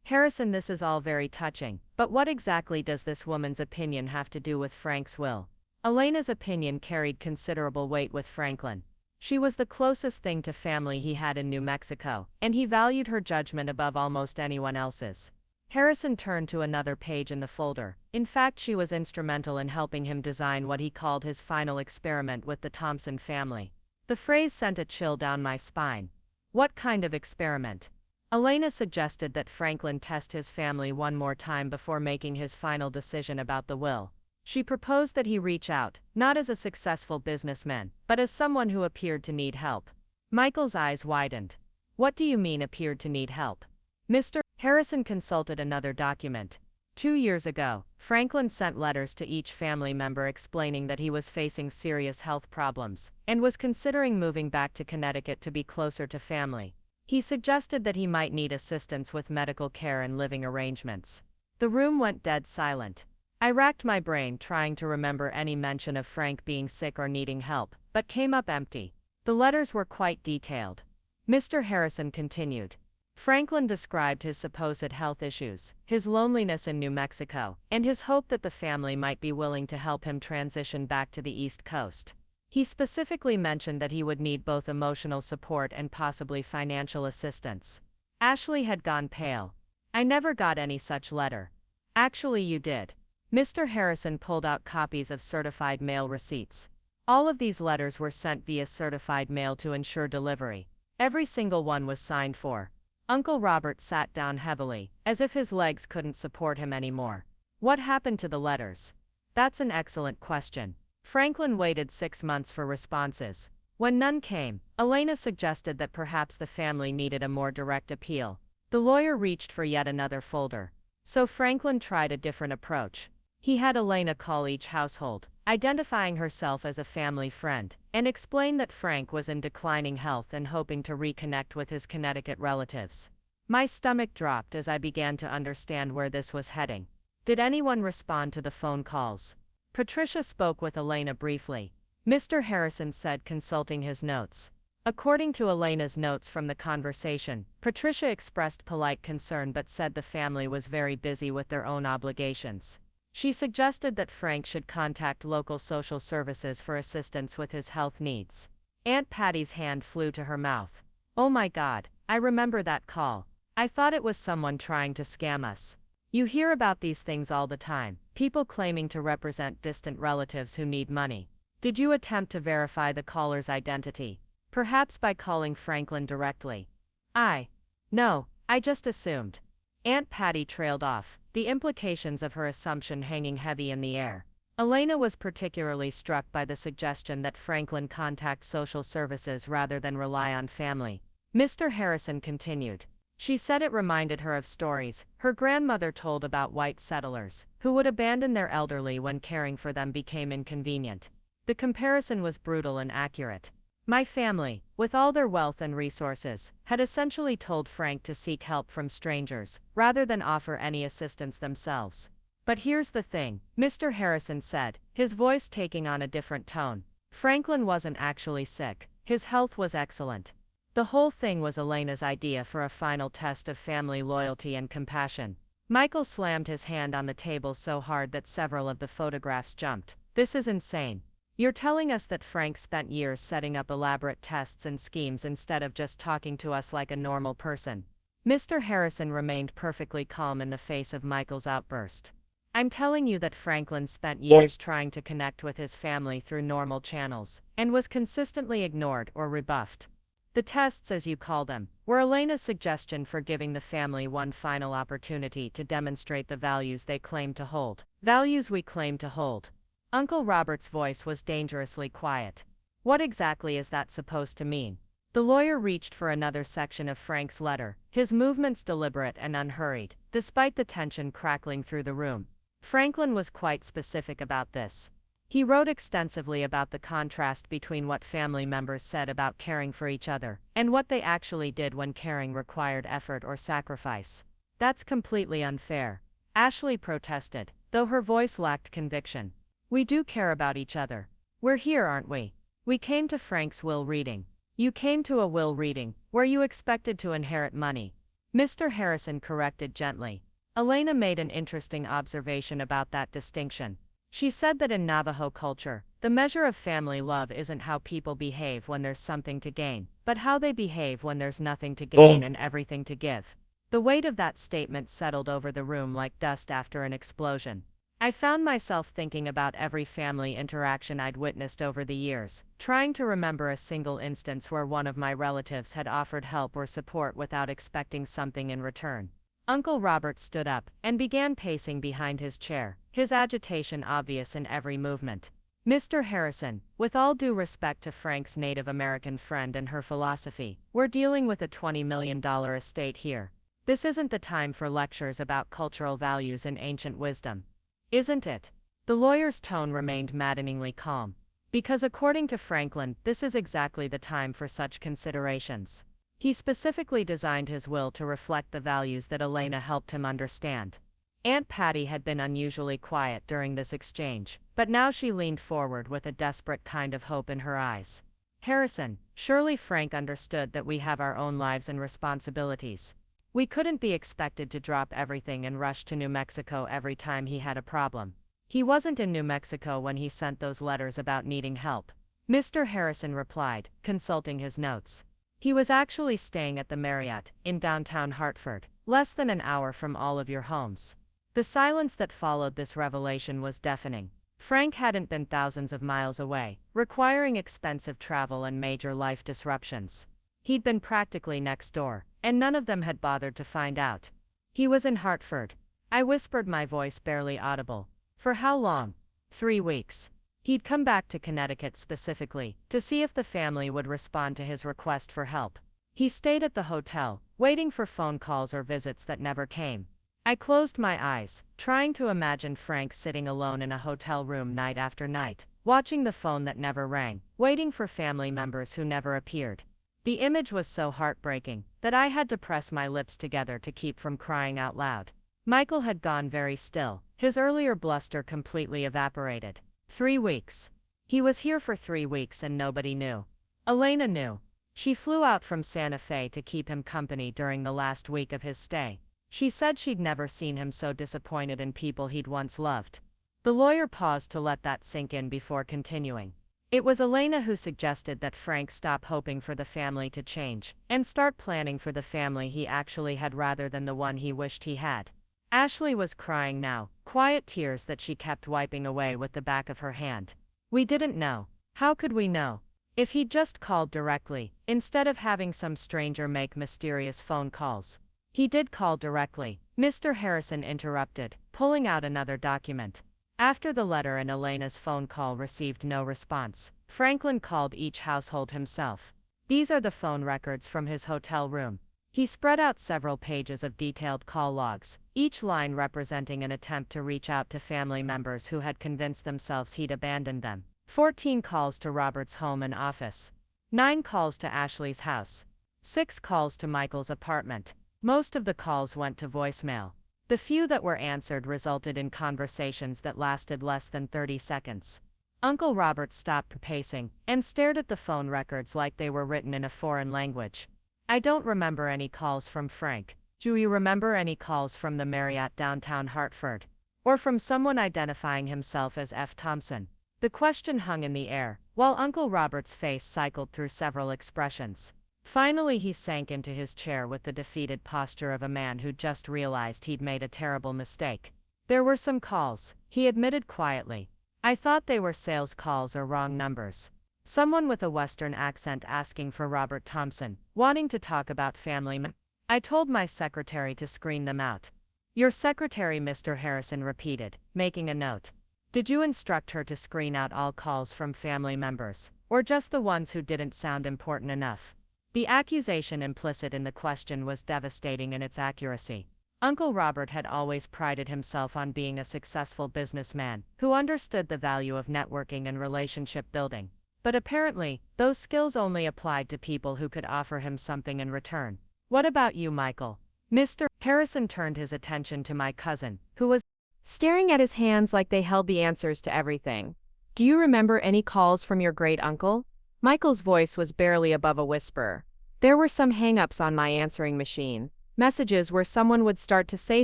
A: Harrison, this is all very touching, but what exactly does this woman's opinion have to do with Frank's will? Elena's opinion carried considerable weight with Franklin. She was the closest thing to family he had in New Mexico, and he valued her judgment above almost anyone else's. Harrison turned to another page in the folder. In fact, she was instrumental in helping him design what he called his final experiment with the Thompson family. The phrase sent a chill down my spine. What kind of experiment? Elena suggested that Franklin test his family one more time before making his final decision about the will. She proposed that he reach out, not as a successful businessman, but as someone who appeared to need help. Michael's eyes widened. What do you mean appeared to need help? Mr. Harrison consulted another document. 2 years ago, Franklin sent letters to each family member explaining that he was facing serious health problems, and was considering moving back to Connecticut to be closer to family. He suggested that he might need assistance with medical care and living arrangements. The room went dead silent. I racked my brain trying to remember any mention of Frank being sick or needing help, but came up empty. The letters were quite detailed. Mr. Harrison continued. Franklin described his supposed health issues, his loneliness in New Mexico, and his hope that the family might be willing to help him transition back to the East Coast. He specifically mentioned that he would need both emotional support and possibly financial assistance. Ashley had gone pale. I never got any such letter. Actually, you did. Mr. Harrison pulled out copies of certified mail receipts. All of these letters were sent via certified mail to ensure delivery. Every single one was signed for. Uncle Robert sat down heavily, as if his legs couldn't support him anymore. What happened to the letters? That's an excellent question. Franklin waited 6 months for responses. When none came, Elena suggested that perhaps the family needed a more direct appeal. The lawyer reached for yet another folder. So Franklin tried a different approach. He had Elena call each household, identifying herself as a family friend, and explain that Frank was in declining health and hoping to reconnect with his Connecticut relatives. My stomach dropped as I began to understand where this was heading. Did anyone respond to the phone calls?
C: Patricia spoke with Elena briefly. Mr. Harrison said, consulting his notes. According to Elena's notes from the conversation, Patricia expressed polite concern but said the family was very busy with their own obligations. She suggested that Frank should contact local social services for assistance with his health needs. Aunt Patty's hand flew to her mouth. Oh my God, I remember that call. I thought it was someone trying to scam us. You hear about these things all the time, people claiming to represent distant relatives who need money. Did you attempt to verify the caller's identity? Perhaps by calling Franklin directly. No, I just assumed. Aunt Patty trailed off, the implications of her assumption hanging heavy in the air. Elena was particularly struck by the suggestion that Franklin contact social services rather than rely on family. Mr. Harrison continued. She said it reminded her of stories her grandmother told about white settlers, who would abandon their elderly when caring for them became inconvenient. The comparison was brutal and accurate. My family, with all their wealth and resources, had essentially told Frank to seek help from strangers, rather than offer any assistance themselves. But here's the thing, Mr. Harrison said, his voice taking on a different tone. Franklin wasn't actually sick, his health was excellent. The whole thing was Elena's idea for a final test of family loyalty and compassion. Michael slammed his hand on the table so hard that several of the photographs jumped. This is insane. You're telling us that Frank spent years setting up elaborate tests and schemes instead of just talking to us like a normal person. Mr. Harrison remained perfectly calm in the face of Michael's outburst. I'm telling you that Franklin spent years trying to connect with his family through normal channels, and was consistently ignored or rebuffed. The tests, as you call them, were Elena's suggestion for giving the family one final opportunity to demonstrate the values they claim to hold. Values we claim to hold. Uncle Robert's voice was dangerously quiet. What exactly is that supposed to mean? The lawyer reached for another section of Frank's letter, his movements deliberate and unhurried, despite the tension crackling through the room. Franklin was quite specific about this. He wrote extensively about the contrast between what family members said about caring for each other, and what they actually did when caring required effort or sacrifice. That's completely unfair. Ashley protested, though her voice lacked conviction. We do care about each other. We're here, aren't we? We came to Frank's will reading. You came to a will reading, where you expected to inherit money. Mr. Harrison corrected gently. Elena made an interesting observation about that distinction. She said that in Navajo culture, the measure of family love isn't how people behave when there's something to gain, but how they behave when there's nothing to gain and everything to give. The weight of that statement settled over the room like dust after an explosion. I found myself thinking about every family interaction I'd witnessed over the years, trying to remember a single instance where one of my relatives had offered help or support without expecting something in return. Uncle Robert stood up and began pacing behind his chair, his agitation obvious in every movement. Mr. Harrison, with all due respect to Frank's Native American friend and her philosophy, we're dealing with a $20 million estate here. This isn't the time for lectures about cultural values and ancient wisdom. Isn't it? The lawyer's tone remained maddeningly calm. Because according to Franklin, this is exactly the time for such considerations. He specifically designed his will to reflect the values that Elena helped him understand. Aunt Patty had been unusually quiet during this exchange, but now she leaned forward with a desperate kind of hope in her eyes. Harrison, surely Frank understood that we have our own lives and responsibilities. We couldn't be expected to drop everything and rush to New Mexico every time he had a problem. He wasn't in New Mexico when he sent those letters about needing help. Mr. Harrison replied, consulting his notes. He was actually staying at the Marriott, in downtown Hartford, less than an hour from all of your homes. The silence that followed this revelation was deafening. Frank hadn't been thousands of miles away, requiring expensive travel and major life disruptions. He'd been practically next door, and none of them had bothered to find out. He was in Hartford. I whispered, my voice barely audible. For how long? 3 weeks. He'd come back to Connecticut specifically, to see if the family would respond to his request for help. He stayed at the hotel, waiting for phone calls or visits that never came. I closed my eyes, trying to imagine Frank sitting alone in a hotel room night after night, watching the phone that never rang, waiting for family members who never appeared. The image was so heartbreaking that I had to press my lips together to keep from crying out loud. Michael had gone very still, his earlier bluster completely evaporated. 3 weeks. He was here for 3 weeks and nobody knew. Elena knew. She flew out from Santa Fe to keep him company during the last week of his stay. She said she'd never seen him so disappointed in people he'd once loved. The lawyer paused to let that sink in before continuing. It was Elena who suggested that Frank stop hoping for the family to change and start planning for the family he actually had rather than the one he wished he had. Ashley was crying now, quiet tears that she kept wiping away with the back of her hand. We didn't know. How could we know? If he'd just called directly, instead of having some stranger make mysterious phone calls. He did call directly, Mr. Harrison interrupted, pulling out another document. After the letter and Elena's phone call received no response, Franklin called each household himself. These are the phone records from his hotel room. He spread out several pages of detailed call logs, each line representing an attempt to reach out to family members who had convinced themselves he'd abandoned them. 14 calls to Robert's home and office. 9 calls to Ashley's house. 6 calls to Michael's apartment. Most of the calls went to voicemail. The few that were answered resulted in conversations that lasted less than 30 seconds. Uncle Robert stopped pacing and stared at the phone records like they were written in a foreign language. I don't remember any calls from Frank. Do you remember any calls from the Marriott downtown Hartford? Or from someone identifying himself as F. Thompson? The question hung in the air, while Uncle Robert's face cycled through several expressions. Finally he sank into his chair with the defeated posture of a man who'd just realized he'd made a terrible mistake. There were some calls, he admitted quietly. I thought they were sales calls or wrong numbers. Someone with a Western accent asking for Robert Thompson, wanting to talk about family. I told my secretary to screen them out. Your secretary, Mr. Harrison repeated, making a note. Did you instruct her to screen out all calls from family members, or just the ones who didn't sound important enough? The accusation implicit in the question was devastating in its accuracy. Uncle Robert had always prided himself on being a successful businessman who understood the value of networking and relationship building. But apparently, those skills only applied to people who could offer him something in return. What about you, Michael? Mr. Harrison turned his attention to my cousin, who was
A: staring at his hands like they held the answers to everything. Do you remember any calls from your great-uncle? Michael's voice was barely above a whisper. There were some hang-ups on my answering machine. Messages where someone would start to say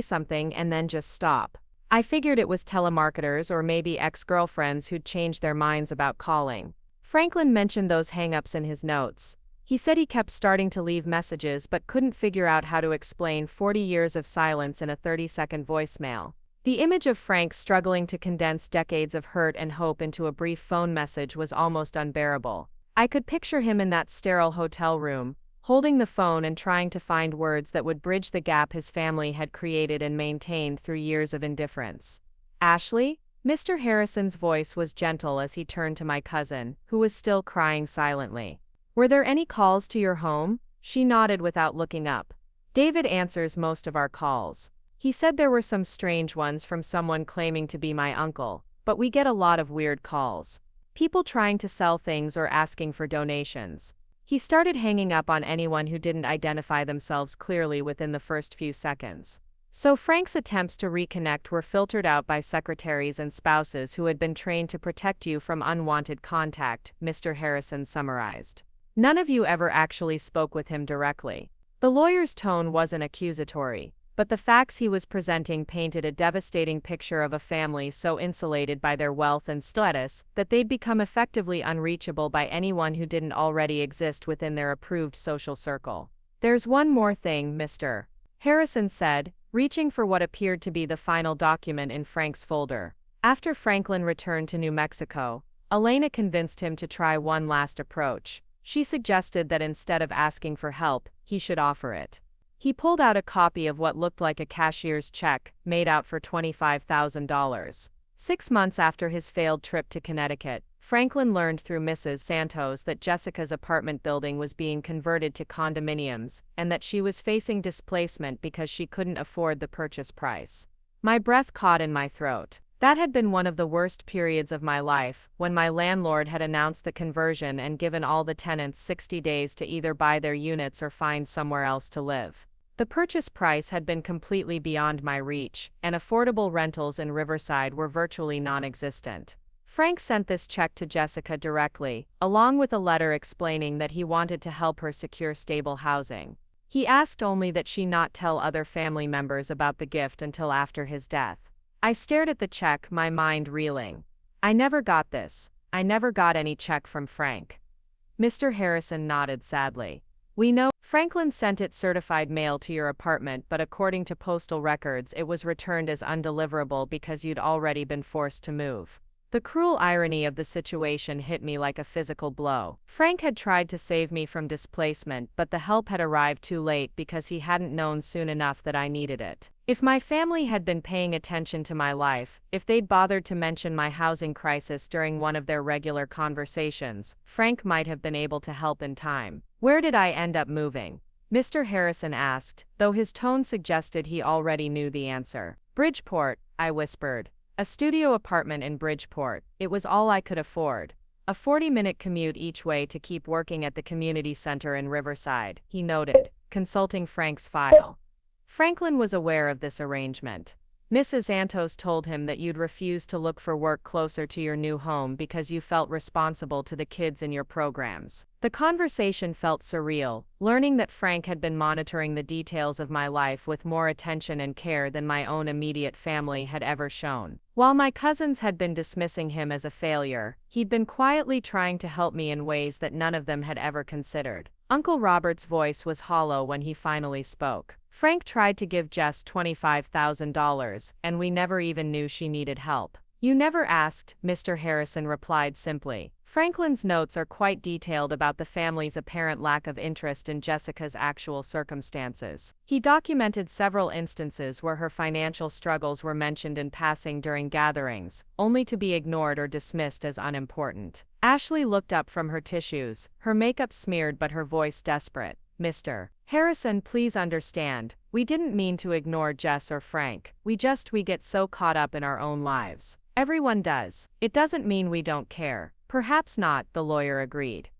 A: something and then just stop. I figured it was telemarketers or maybe ex-girlfriends who'd changed their minds about calling. Franklin mentioned those hang-ups in his notes. He said he kept starting to leave messages but couldn't figure out how to explain 40 years of silence in a 30-second voicemail. The image of Frank struggling to condense decades of hurt and hope into a brief phone message was almost unbearable. I could picture him in that sterile hotel room, holding the phone and trying to find words that would bridge the gap his family had created and maintained through years of indifference. Ashley? Mr. Harrison's voice was gentle as he turned to my cousin, who was still crying silently. Were there any calls to your home? She nodded without looking up. David answers most of our calls. He said there were some strange ones from someone claiming to be my uncle, but we get a lot of weird calls. People trying to sell things or asking for donations. He started hanging up on anyone who didn't identify themselves clearly within the first few seconds. So Frank's attempts to reconnect were filtered out by secretaries and spouses who had been trained to protect you from unwanted contact, Mr. Harrison summarized. None of you ever actually spoke with him directly. The lawyer's tone wasn't accusatory, but the facts he was presenting painted a devastating picture of a family so insulated by their wealth and status that they'd become effectively unreachable by anyone who didn't already exist within their approved social circle. There's one more thing, Mr. Harrison said, reaching for what appeared to be the final document in Frank's folder. After Franklin returned to New Mexico, Elena convinced him to try one last approach. She suggested that instead of asking for help, he should offer it. He pulled out a copy of what looked like a cashier's check, made out for $25,000. 6 months after his failed trip to Connecticut, Franklin learned through Mrs. Santos that Jessica's apartment building was being converted to condominiums, and that she was facing displacement because she couldn't afford the purchase price. My breath caught in my throat. That had been one of the worst periods of my life, when my landlord had announced the conversion and given all the tenants 60 days to either buy their units or find somewhere else to live. The purchase price had been completely beyond my reach, and affordable rentals in Riverside were virtually non-existent. Frank sent this check to Jessica directly, along with a letter explaining that he wanted to help her secure stable housing. He asked only that she not tell other family members about the gift until after his death. I stared at the check, my mind reeling. I never got this. I never got any check from Frank. Mr. Harrison nodded sadly. We know Franklin sent it certified mail to your apartment, but according to postal records, it was returned as undeliverable because you'd already been forced to move. The cruel irony of the situation hit me like a physical blow. Frank had tried to save me from displacement, but the help had arrived too late because he hadn't known soon enough that I needed it. If my family had been paying attention to my life, if they'd bothered to mention my housing crisis during one of their regular conversations, Frank might have been able to help in time. Where did I end up moving? Mr. Harrison asked, though his tone suggested he already knew the answer. Bridgeport, I whispered. A studio apartment in Bridgeport. It was all I could afford. A 40-minute commute each way to keep working at the community center in Riverside, he noted, consulting Frank's file. Franklin was aware of this arrangement. Mrs. Santos told him that you'd refuse to look for work closer to your new home because you felt responsible to the kids in your programs. The conversation felt surreal, learning that Frank had been monitoring the details of my life with more attention and care than my own immediate family had ever shown. While my cousins had been dismissing him as a failure, he'd been quietly trying to help me in ways that none of them had ever considered. Uncle Robert's voice was hollow when he finally spoke. Frank tried to give Jess $25,000, and we never even knew she needed help. You never asked, Mr. Harrison replied simply. Franklin's notes are quite detailed about the family's apparent lack of interest in Jessica's actual circumstances. He documented several instances where her financial struggles were mentioned in passing during gatherings, only to be ignored or dismissed as unimportant. Ashley looked up from her tissues, her makeup smeared but her voice desperate. Mr. Harrison, please understand, we didn't mean to ignore Jess or Frank. We get so caught up in our own lives. Everyone does. It doesn't mean we don't care. Perhaps not, the lawyer agreed.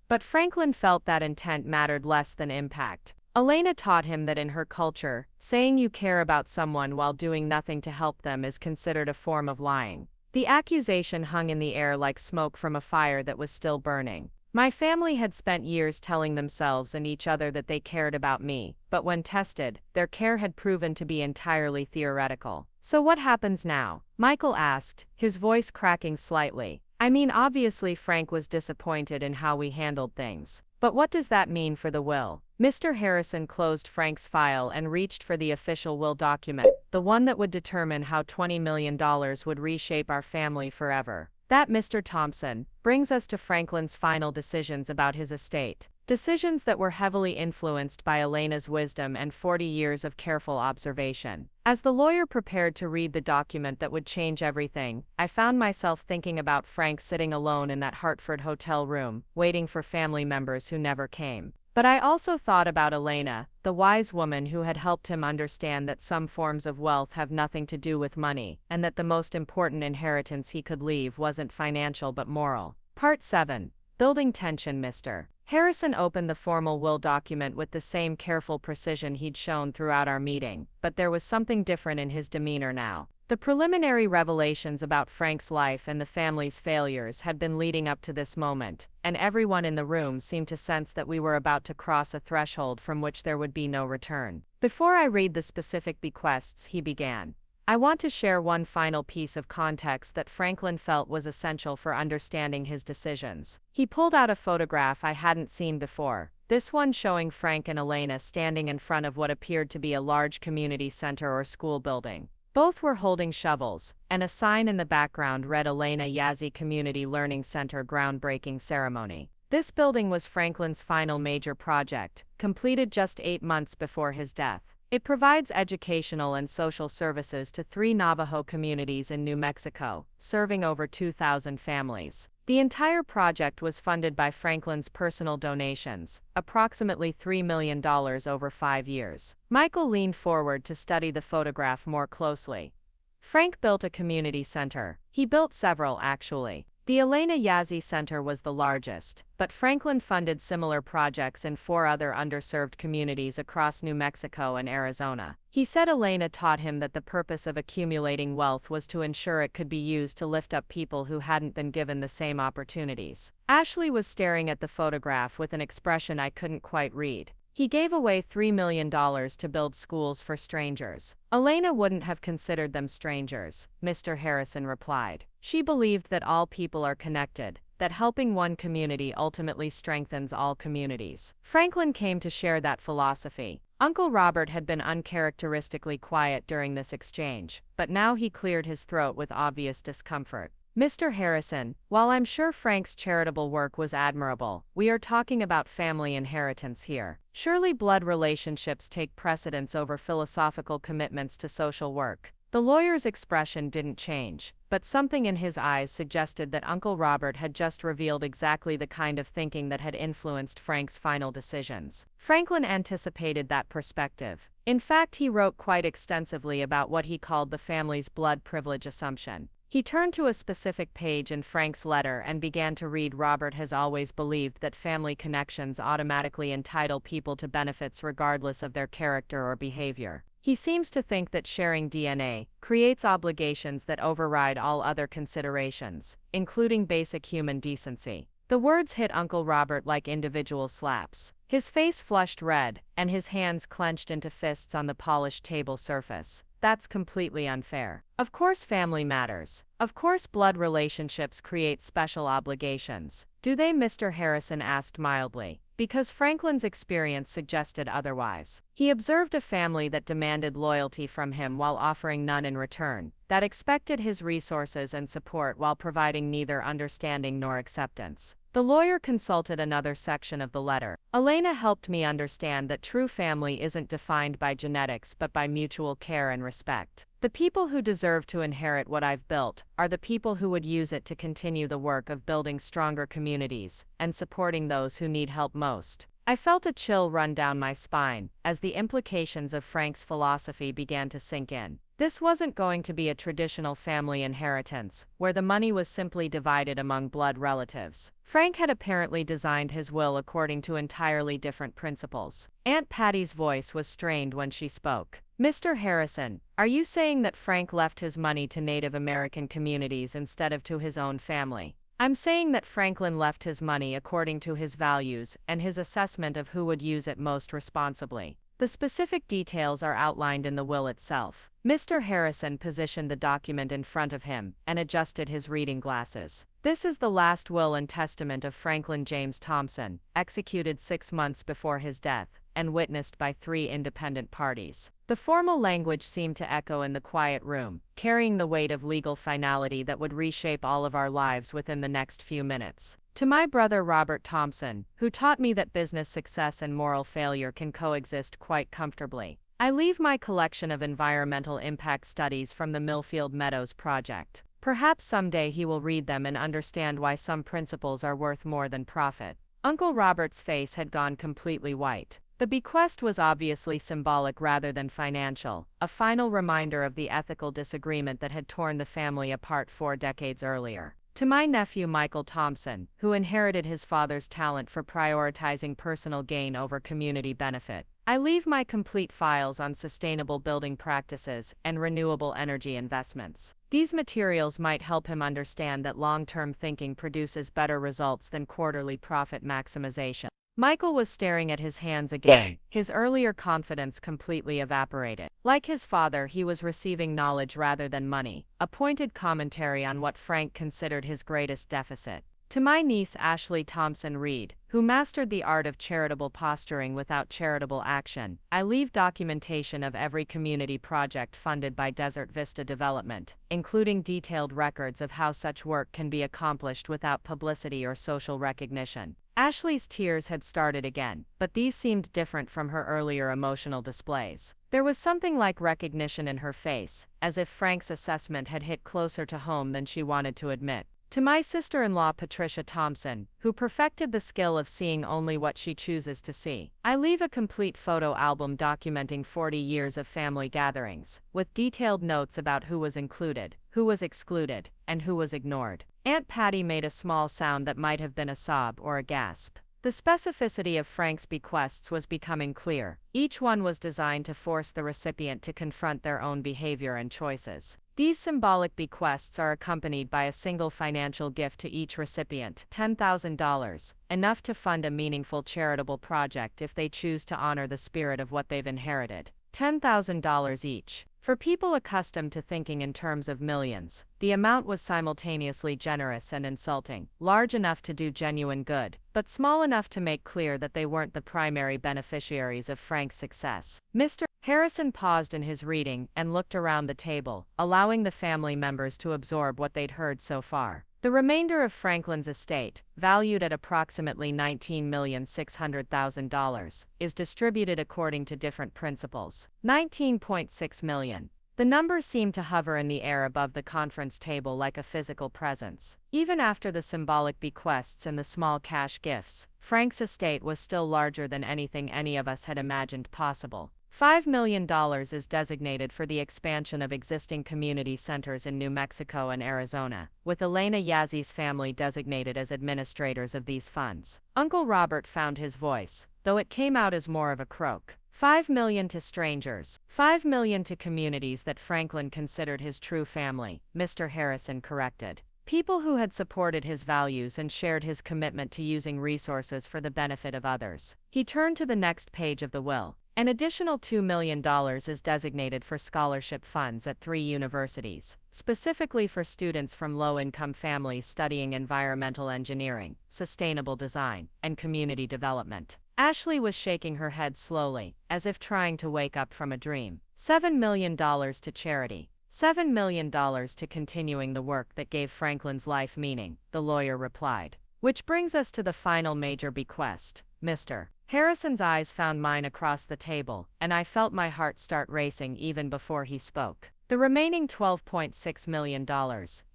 A: But Franklin felt that intent mattered less than impact. Elena taught him that in her culture, saying you care about someone while doing nothing to help them is considered a form of lying. The accusation hung in the air like smoke from a fire that was still burning. My family had spent years telling themselves and each other that they cared about me, but when tested, their care had proven to be entirely theoretical. So what happens now? Michael asked, his voice cracking slightly. I mean, obviously Frank was disappointed in how we handled things. But what does that mean for the will? Mr. Harrison closed Frank's file and reached for the official will document, the one that would determine how $20 million would reshape our family forever. That, Mr. Thompson, brings us to Franklin's final decisions about his estate. Decisions that were heavily influenced by Elena's wisdom and 40 years of careful observation. As the lawyer prepared to read the document that would change everything, I found myself thinking about Frank sitting alone in that Hartford hotel room, waiting for family members who never came. But I also thought about Elena, the wise woman who had helped him understand that some forms of wealth have nothing to do with money, and that the most important inheritance he could leave wasn't financial but moral. Part 7. Building tension. Mr. Harrison opened the formal will document with the same careful precision he'd shown throughout our meeting, but there was something different in his demeanor now. The preliminary revelations about Frank's life and the family's failures had been leading up to this moment, and everyone in the room seemed to sense that we were about to cross a threshold from which there would be no return. Before I read the specific bequests, he began. I want to share one final piece of context that Franklin felt was essential for understanding his decisions. He pulled out a photograph I hadn't seen before, this one showing Frank and Elena standing in front of what appeared to be a large community center or school building. Both were holding shovels, and a sign in the background read Elena Yazzie Community Learning Center groundbreaking ceremony. This building was Franklin's final major project, completed just 8 months before his death. It provides educational and social services to 3 Navajo communities in New Mexico, serving over 2,000 families. The entire project was funded by Franklin's personal donations, approximately $3 million over 5 years. Michael leaned forward to study the photograph more closely. Frank built a community center. He built several, actually. The Elena Yazzie Center was the largest, but Franklin funded similar projects in 4 other underserved communities across New Mexico and Arizona. He said Elena taught him that the purpose of accumulating wealth was to ensure it could be used to lift up people who hadn't been given the same opportunities. Ashley was staring at the photograph with an expression I couldn't quite read. He gave away $3 million to build schools for strangers. Elena wouldn't have considered them strangers, Mr. Harrison replied. She believed that all people are connected, that helping one community ultimately strengthens all communities. Franklin came to share that philosophy. Uncle Robert had been uncharacteristically quiet during this exchange, but now he cleared his throat with obvious discomfort. Mr. Harrison, while I'm sure Frank's charitable work was admirable, we are talking about family inheritance here. Surely blood relationships take precedence over philosophical commitments to social work. The lawyer's expression didn't change, but something in his eyes suggested that Uncle Robert had just revealed exactly the kind of thinking that had influenced Frank's final decisions. Franklin anticipated that perspective. In fact, he wrote quite extensively about what he called the family's blood privilege assumption. He turned to a specific page in Frank's letter and began to read. Robert has always believed that family connections automatically entitle people to benefits regardless of their character or behavior. He seems to think that sharing DNA creates obligations that override all other considerations, including basic human decency. The words hit Uncle Robert like individual slaps. His face flushed red, and his hands clenched into fists on the polished table surface. That's completely unfair. Of course family matters. Of course blood relationships create special obligations. Do they? Mr. Harrison asked mildly, because Franklin's experience suggested otherwise. He observed a family that demanded loyalty from him while offering none in return, that expected his resources and support while providing neither understanding nor acceptance. The lawyer consulted another section of the letter. Elena helped me understand that true family isn't defined by genetics but by mutual care and respect. The people who deserve to inherit what I've built are the people who would use it to continue the work of building stronger communities and supporting those who need help most. I felt a chill run down my spine as the implications of Frank's philosophy began to sink in. This wasn't going to be a traditional family inheritance, where the money was simply divided among blood relatives. Frank had apparently designed his will according to entirely different principles. Aunt Patty's voice was strained when she spoke. Mr. Harrison, are you saying that Frank left his money to Native American communities instead of to his own family? I'm saying that Franklin left his money according to his values and his assessment of who would use it most responsibly. The specific details are outlined in the will itself. Mr. Harrison positioned the document in front of him and adjusted his reading glasses. This is the last will and testament of Franklin James Thompson, executed 6 months before his death, and witnessed by 3 independent parties. The formal language seemed to echo in the quiet room, carrying the weight of legal finality that would reshape all of our lives within the next few minutes. To my brother Robert Thompson, who taught me that business success and moral failure can coexist quite comfortably, I leave my collection of environmental impact studies from the Millfield Meadows project. Perhaps someday he will read them and understand why some principles are worth more than profit. Uncle Robert's face had gone completely white. The bequest was obviously symbolic rather than financial, a final reminder of the ethical disagreement that had torn the family apart 4 decades earlier. To my nephew Michael Thompson, who inherited his father's talent for prioritizing personal gain over community benefit, I leave my complete files on sustainable building practices and renewable energy investments. These materials might help him understand that long-term thinking produces better results than quarterly profit maximization. Michael was staring at his hands again. His earlier confidence completely evaporated. Like his father, he was receiving knowledge rather than money, a pointed commentary on what Frank considered his greatest deficit. To my niece Ashley Thompson Reed, who mastered the art of charitable posturing without charitable action, I leave documentation of every community project funded by Desert Vista Development, including detailed records of how such work can be accomplished without publicity or social recognition. Ashley's tears had started again, but these seemed different from her earlier emotional displays. There was something like recognition in her face, as if Frank's assessment had hit closer to home than she wanted to admit. To my sister-in-law Patricia Thompson, who perfected the skill of seeing only what she chooses to see, I leave a complete photo album documenting 40 years of family gatherings, with detailed notes about who was included, who was excluded,
C: and who was ignored. Aunt Patty made a small sound that might have been a sob or a gasp. The specificity of Frank's bequests was becoming clear. Each one was designed to force the recipient to confront their own behavior and choices. These symbolic bequests are accompanied by a single financial gift to each recipient, $10,000, enough to fund a meaningful charitable project if they choose to honor the spirit of what they've inherited. $10,000 each. For people accustomed to thinking in terms of millions, the amount was simultaneously generous and insulting, large enough to do genuine good, but small enough to make clear that they weren't the primary beneficiaries of Frank's success. Mr. Harrison paused in his reading and looked around the table, allowing the family members to absorb what they'd heard so far. The remainder of Franklin's estate, valued at approximately $19,600,000, is distributed according to different principles. $19.6 million. The number seemed to hover in the air above the conference table like a physical presence. Even after the symbolic bequests and the small cash gifts, Frank's estate was still larger than anything any of us had imagined possible. $5 million is designated for the expansion of existing community centers in New Mexico and Arizona, with Elena Yazzi's family designated as administrators of these funds. Uncle Robert found his voice, though it came out as more of a croak. $5 million to strangers. $5 million to communities that Franklin considered his true family, Mr. Harrison corrected. People who had supported his values and shared his commitment to using resources for the benefit of others. He turned to the next page of the will. An additional $2 million is designated for scholarship funds at 3 universities, specifically for students from low-income families studying environmental engineering, sustainable design, and community development. Ashley was shaking her head slowly, as if trying to wake up from a dream. $7 million to charity. $7 million to continuing the work that gave Franklin's life meaning, the lawyer replied. Which brings us to the final major bequest, Mr. Harrison's eyes found mine across the table, and I felt my heart start racing even before he spoke. The remaining $12.6 million,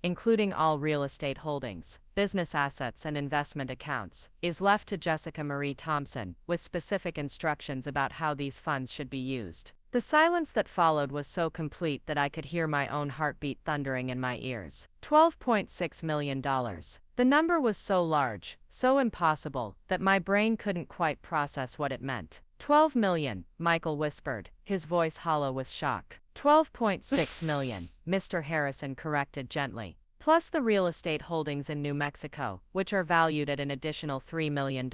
C: including all real estate holdings, business assets and investment accounts, is left to Jessica Marie Thompson, with specific instructions about how these funds should be used. The silence that followed was so complete that I could hear my own heartbeat thundering in my ears. $12.6 million. The number was so large, so impossible, that my brain couldn't quite process what it meant. $12 million, Michael whispered, his voice hollow with shock. $12.6 million, Mr. Harrison corrected gently. Plus the real estate holdings in New Mexico, which are valued at an additional $3 million.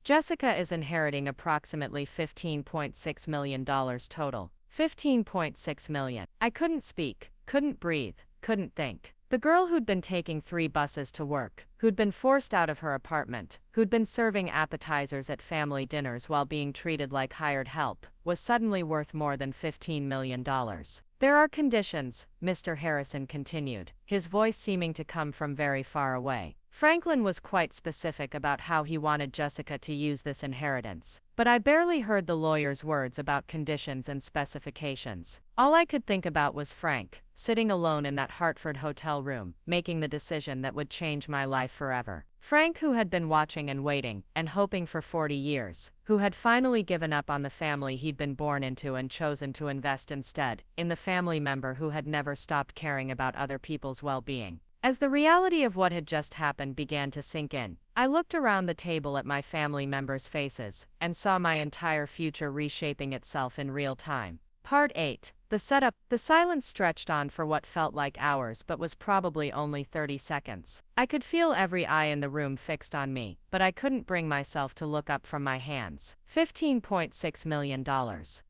C: Jessica is inheriting approximately $15.6 million total. $15.6 million. I couldn't speak, couldn't breathe, couldn't think. The girl who'd been taking 3 buses to work, who'd been forced out of her apartment, who'd been serving appetizers at family dinners while being treated like hired help, was suddenly worth more than $15 million. There are conditions, Mr. Harrison continued, his voice seeming to come from very far away. Franklin was quite specific about how he wanted Jessica to use this inheritance, but I barely heard the lawyer's words about conditions and specifications. All I could think about was Frank, sitting alone in that Hartford hotel room, making the decision that would change my life forever. Frank, who had been watching and waiting, and hoping for 40 years, who had finally given up on the family he'd been born into and chosen to invest instead in the family member who had never stopped caring about other people's well-being. As the reality of what had just happened began to sink in, I looked around the table at my family members' faces, and saw my entire future reshaping itself in real time. Part 8. The setup. The silence stretched on for what felt like hours but was probably only 30 seconds. I could feel every eye in the room fixed on me, but I couldn't bring myself to look up from my hands. $15.6 million.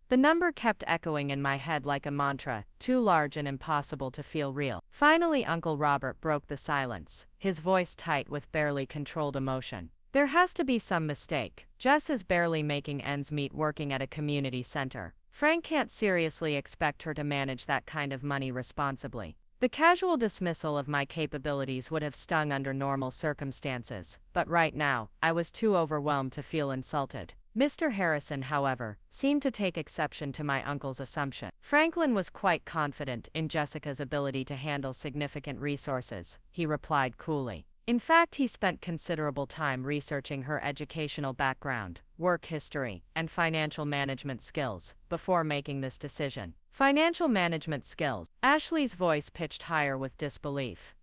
C: The number kept echoing in my head like a mantra, too large and impossible to feel real. Finally, Uncle Robert broke the silence, his voice tight with barely controlled emotion. There has to be some mistake. Jess is barely making ends meet working at a community center. Frank can't seriously expect her to manage that kind of money responsibly. The casual dismissal of my capabilities would have stung under normal circumstances, but right now, I was too overwhelmed to feel insulted. Mr. Harrison, however, seemed to take exception to my uncle's assumption. Franklin was quite confident in Jessica's ability to handle significant resources, he replied coolly. In fact, he spent considerable time researching her educational background, work history, and financial management skills before making this decision. Financial management skills. Ashley's voice pitched higher with disbelief.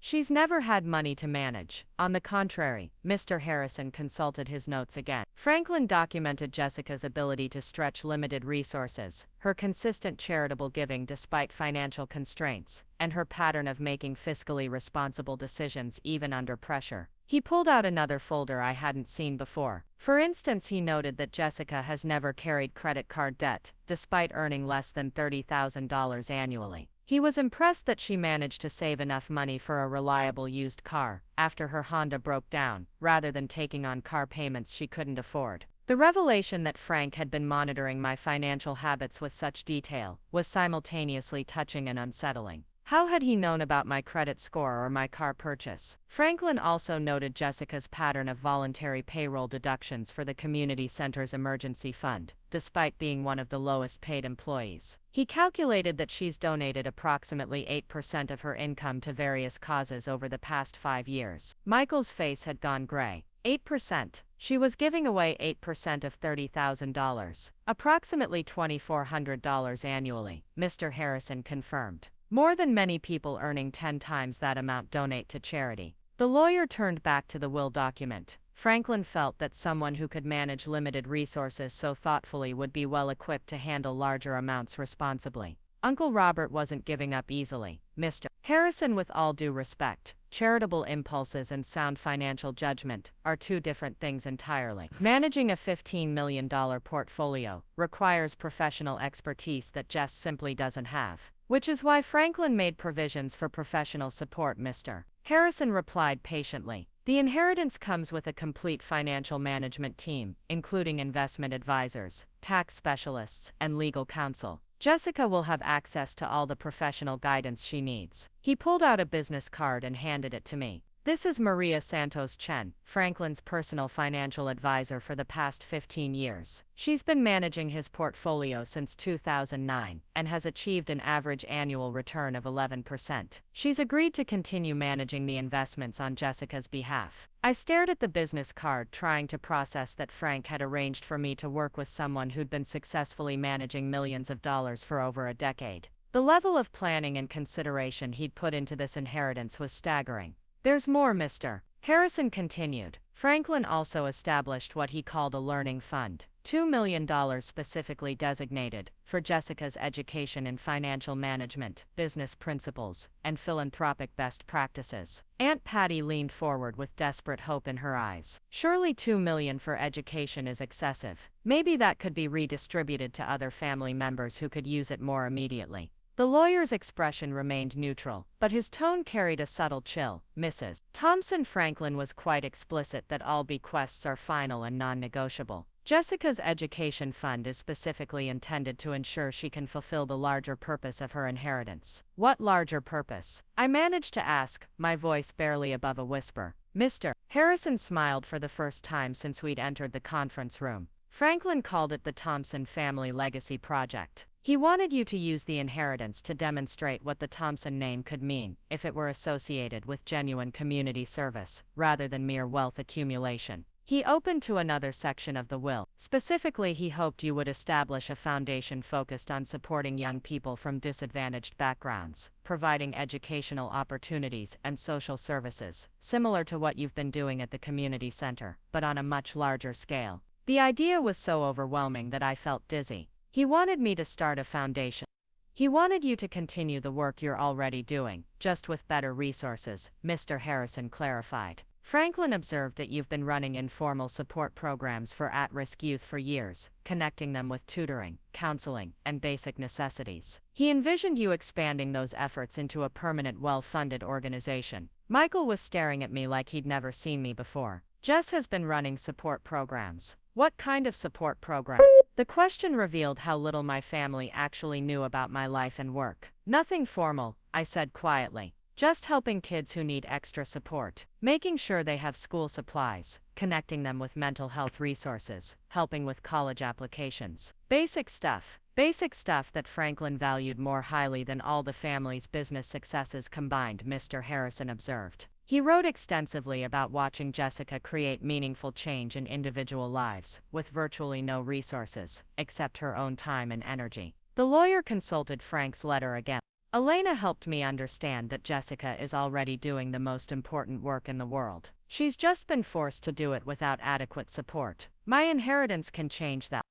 C: She's never had money to manage. On the contrary, Mr. Harrison consulted his notes again. Franklin documented Jessica's ability to stretch limited resources, her consistent charitable giving despite financial constraints, and her pattern of making fiscally responsible decisions even under pressure. He pulled out another folder I hadn't seen before. For instance, he noted that Jessica has never carried credit card debt, despite earning less than $30,000 annually. He was impressed that she managed to save enough money for a reliable used car after her Honda broke down, rather than taking on car payments she couldn't afford. The revelation that Frank had been monitoring my financial habits with such detail was simultaneously touching and unsettling. How had he known about my credit score or my car purchase? Franklin also noted Jessica's pattern of voluntary payroll deductions for the community center's emergency fund, despite being one of the lowest paid employees. He calculated that she's donated approximately 8% of her income to various causes over the past 5 years. Michael's face had gone gray. 8%. She was giving away 8% of $30,000, approximately $2,400 annually, Mr. Harrison confirmed. More than many people earning 10 times that amount donate to charity. The lawyer turned back to the will document. Franklin felt that someone who could manage limited resources so thoughtfully would be well equipped to handle larger amounts responsibly. Uncle Robert wasn't giving up easily. Mr. Harrison, with all due respect, charitable impulses and sound financial judgment are two different things entirely. Managing a $15 million portfolio requires professional expertise that Jess simply doesn't have. Which is why Franklin made provisions for professional support, Mr. Harrison replied patiently. The inheritance comes with a complete financial management team, including investment advisors, tax specialists, and legal counsel. Jessica will have access to all the professional guidance she needs. He pulled out a business card and handed it to me. This is Maria Santos Chen, Franklin's personal financial advisor for the past 15 years. She's been managing his portfolio since 2009 and has achieved an average annual return of 11%. She's agreed to continue managing the investments on Jessica's behalf. I stared at the business card, trying to process that Frank had arranged for me to work with someone who'd been successfully managing millions of dollars for over a decade. The level of planning and consideration he'd put into this inheritance was staggering. There's more, Mr. Harrison continued. Franklin also established what he called a learning fund, $2 million specifically designated for Jessica's education in financial management, business principles, and philanthropic best practices. Aunt Patty leaned forward with desperate hope in her eyes. Surely $2 million for education is excessive. Maybe that could be redistributed to other family members who could use it more immediately. The lawyer's expression remained neutral, but his tone carried a subtle chill. Mrs. Thompson, Franklin was quite explicit that all bequests are final and non-negotiable. Jessica's education fund is specifically intended to ensure she can fulfill the larger purpose of her inheritance. What larger purpose? I managed to ask, my voice barely above a whisper. Mr. Harrison smiled for the first time since we'd entered the conference room. Franklin called it the Thompson Family Legacy Project. He wanted you to use the inheritance to demonstrate what the Thompson name could mean if it were associated with genuine community service, rather than mere wealth accumulation. He opened to another section of the will. Specifically, he hoped you would establish a foundation focused on supporting young people from disadvantaged backgrounds, providing educational opportunities and social services, similar to what you've been doing at the community center, but on a much larger scale. The idea was so overwhelming that I felt dizzy. He wanted me to start a foundation. He wanted you to continue the work you're already doing, just with better resources, Mr. Harrison clarified. Franklin observed that you've been running informal support programs for at-risk youth for years, connecting them with tutoring, counseling, and basic necessities. He envisioned you expanding those efforts into a permanent, well-funded organization. Michael was staring at me like he'd never seen me before. Jess has been running support programs. What kind of support program? The question revealed how little my family actually knew about my life and work. Nothing formal, I said quietly. Just helping kids who need extra support, making sure they have school supplies, connecting them with mental health resources, helping with college applications. Basic stuff that Franklin valued more highly than all the family's business successes combined, Mr. Harrison observed. He wrote extensively about watching Jessica create meaningful change in individual lives, with virtually no resources, except her own time and energy. The lawyer consulted Frank's letter again. Elena helped me understand that Jessica is already doing the most important work in the world. She's just been forced to do it without adequate support. My inheritance can change that,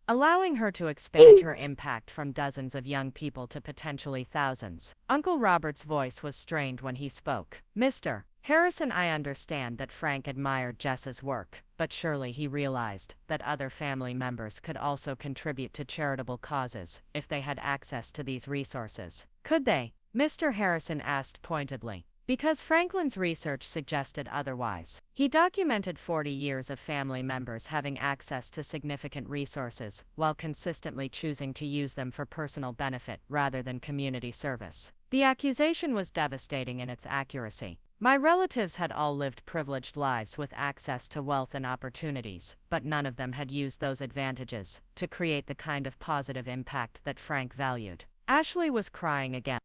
C: allowing her to expand her impact from dozens of young people to potentially thousands. Uncle Robert's voice was strained when he spoke. Mr. Harrison, I understand that Frank admired Jess's work, but surely he realized that other family members could also contribute to charitable causes if they had access to these resources. Could they? Mr. Harrison asked pointedly, because Franklin's research suggested otherwise. He documented 40 years of family members having access to significant resources, while consistently choosing to use them for personal benefit rather than community service. The accusation was devastating in its accuracy. My relatives had all lived privileged lives with access to wealth and opportunities, but none of them had used those advantages to create the kind of positive impact that Frank valued. Ashley was crying again,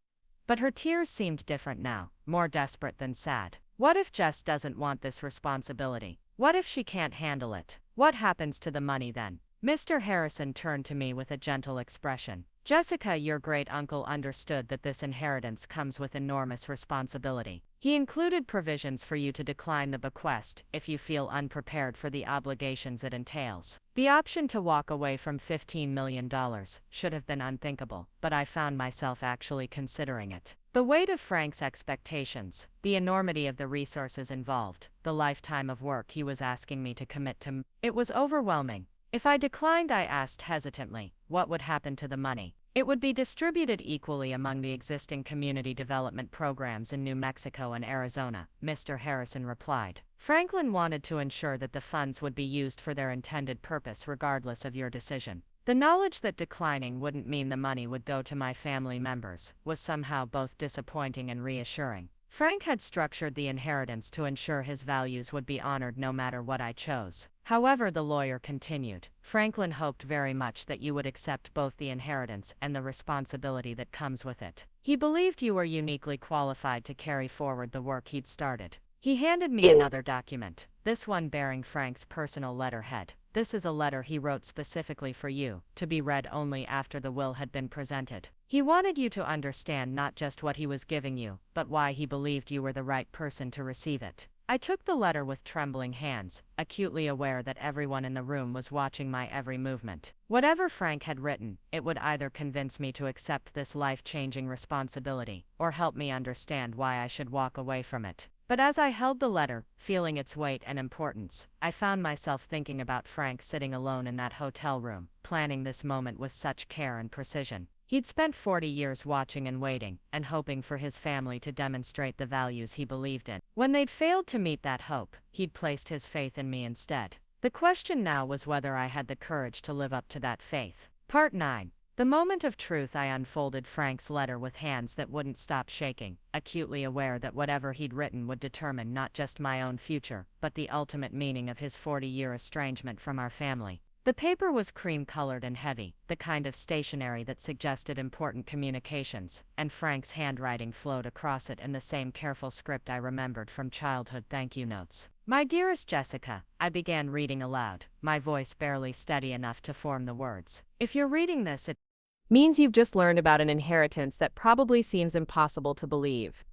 C: but her tears seemed different now, more desperate than sad. What if Jess doesn't want this responsibility? What if she can't handle it? What happens to the money then? Mr. Harrison turned to me with a gentle expression. Jessica, your great-uncle understood that this inheritance comes with enormous responsibility. He included provisions for you to decline the bequest if you feel unprepared for the obligations it entails. The option to walk away from $15 million should have been unthinkable, but I found myself actually considering it. The weight of Frank's expectations, the enormity of the resources involved, the lifetime of work he was asking me to commit to, it was overwhelming. If I declined, I asked hesitantly, what would happen to the money? It would be distributed equally among the existing community development programs in New Mexico and Arizona, Mr. Harrison replied. Franklin wanted to ensure that the funds would be used for their intended purpose regardless of your decision. The knowledge that declining wouldn't mean the money would go to my family members was somehow both disappointing and reassuring. Frank had structured the inheritance to ensure his values would be honored no matter what I chose. However, the lawyer continued, Franklin hoped very much that you would accept both the inheritance and the responsibility that comes with it. He believed you were uniquely qualified to carry forward the work he'd started. He handed me another document, this one bearing Frank's personal letterhead. This is a letter he wrote specifically for you, to be read only after the will had been presented. He wanted you to understand not just what he was giving you, but why he believed you were the right person to receive it. I took the letter with trembling hands, acutely aware that everyone in the room was watching my every movement. Whatever Frank had written, it would either convince me to accept this life-changing responsibility, or help me understand why I should walk away from it. But as I held the letter, feeling its weight and importance, I found myself thinking about Frank sitting alone in that hotel room, planning this moment with such care and precision. He'd spent 40 years watching and waiting, and hoping for his family to demonstrate the values he believed in. When they'd failed to meet that hope, he'd placed his faith in me instead. The question now was whether I had the courage to live up to that faith. Part 9. The moment of truth. I unfolded Frank's letter with hands that wouldn't stop shaking, acutely aware that whatever he'd written would determine not just my own future, but the ultimate meaning of his 40-year estrangement from our family. The paper was cream-colored and heavy, the kind of stationery that suggested important communications, and Frank's handwriting flowed across it in the same careful script I remembered from childhood thank you notes. My dearest Jessica, I began reading aloud, my voice barely steady enough to form the words. If you're reading this, it
A: means you've just learned about an inheritance that probably seems impossible to believe.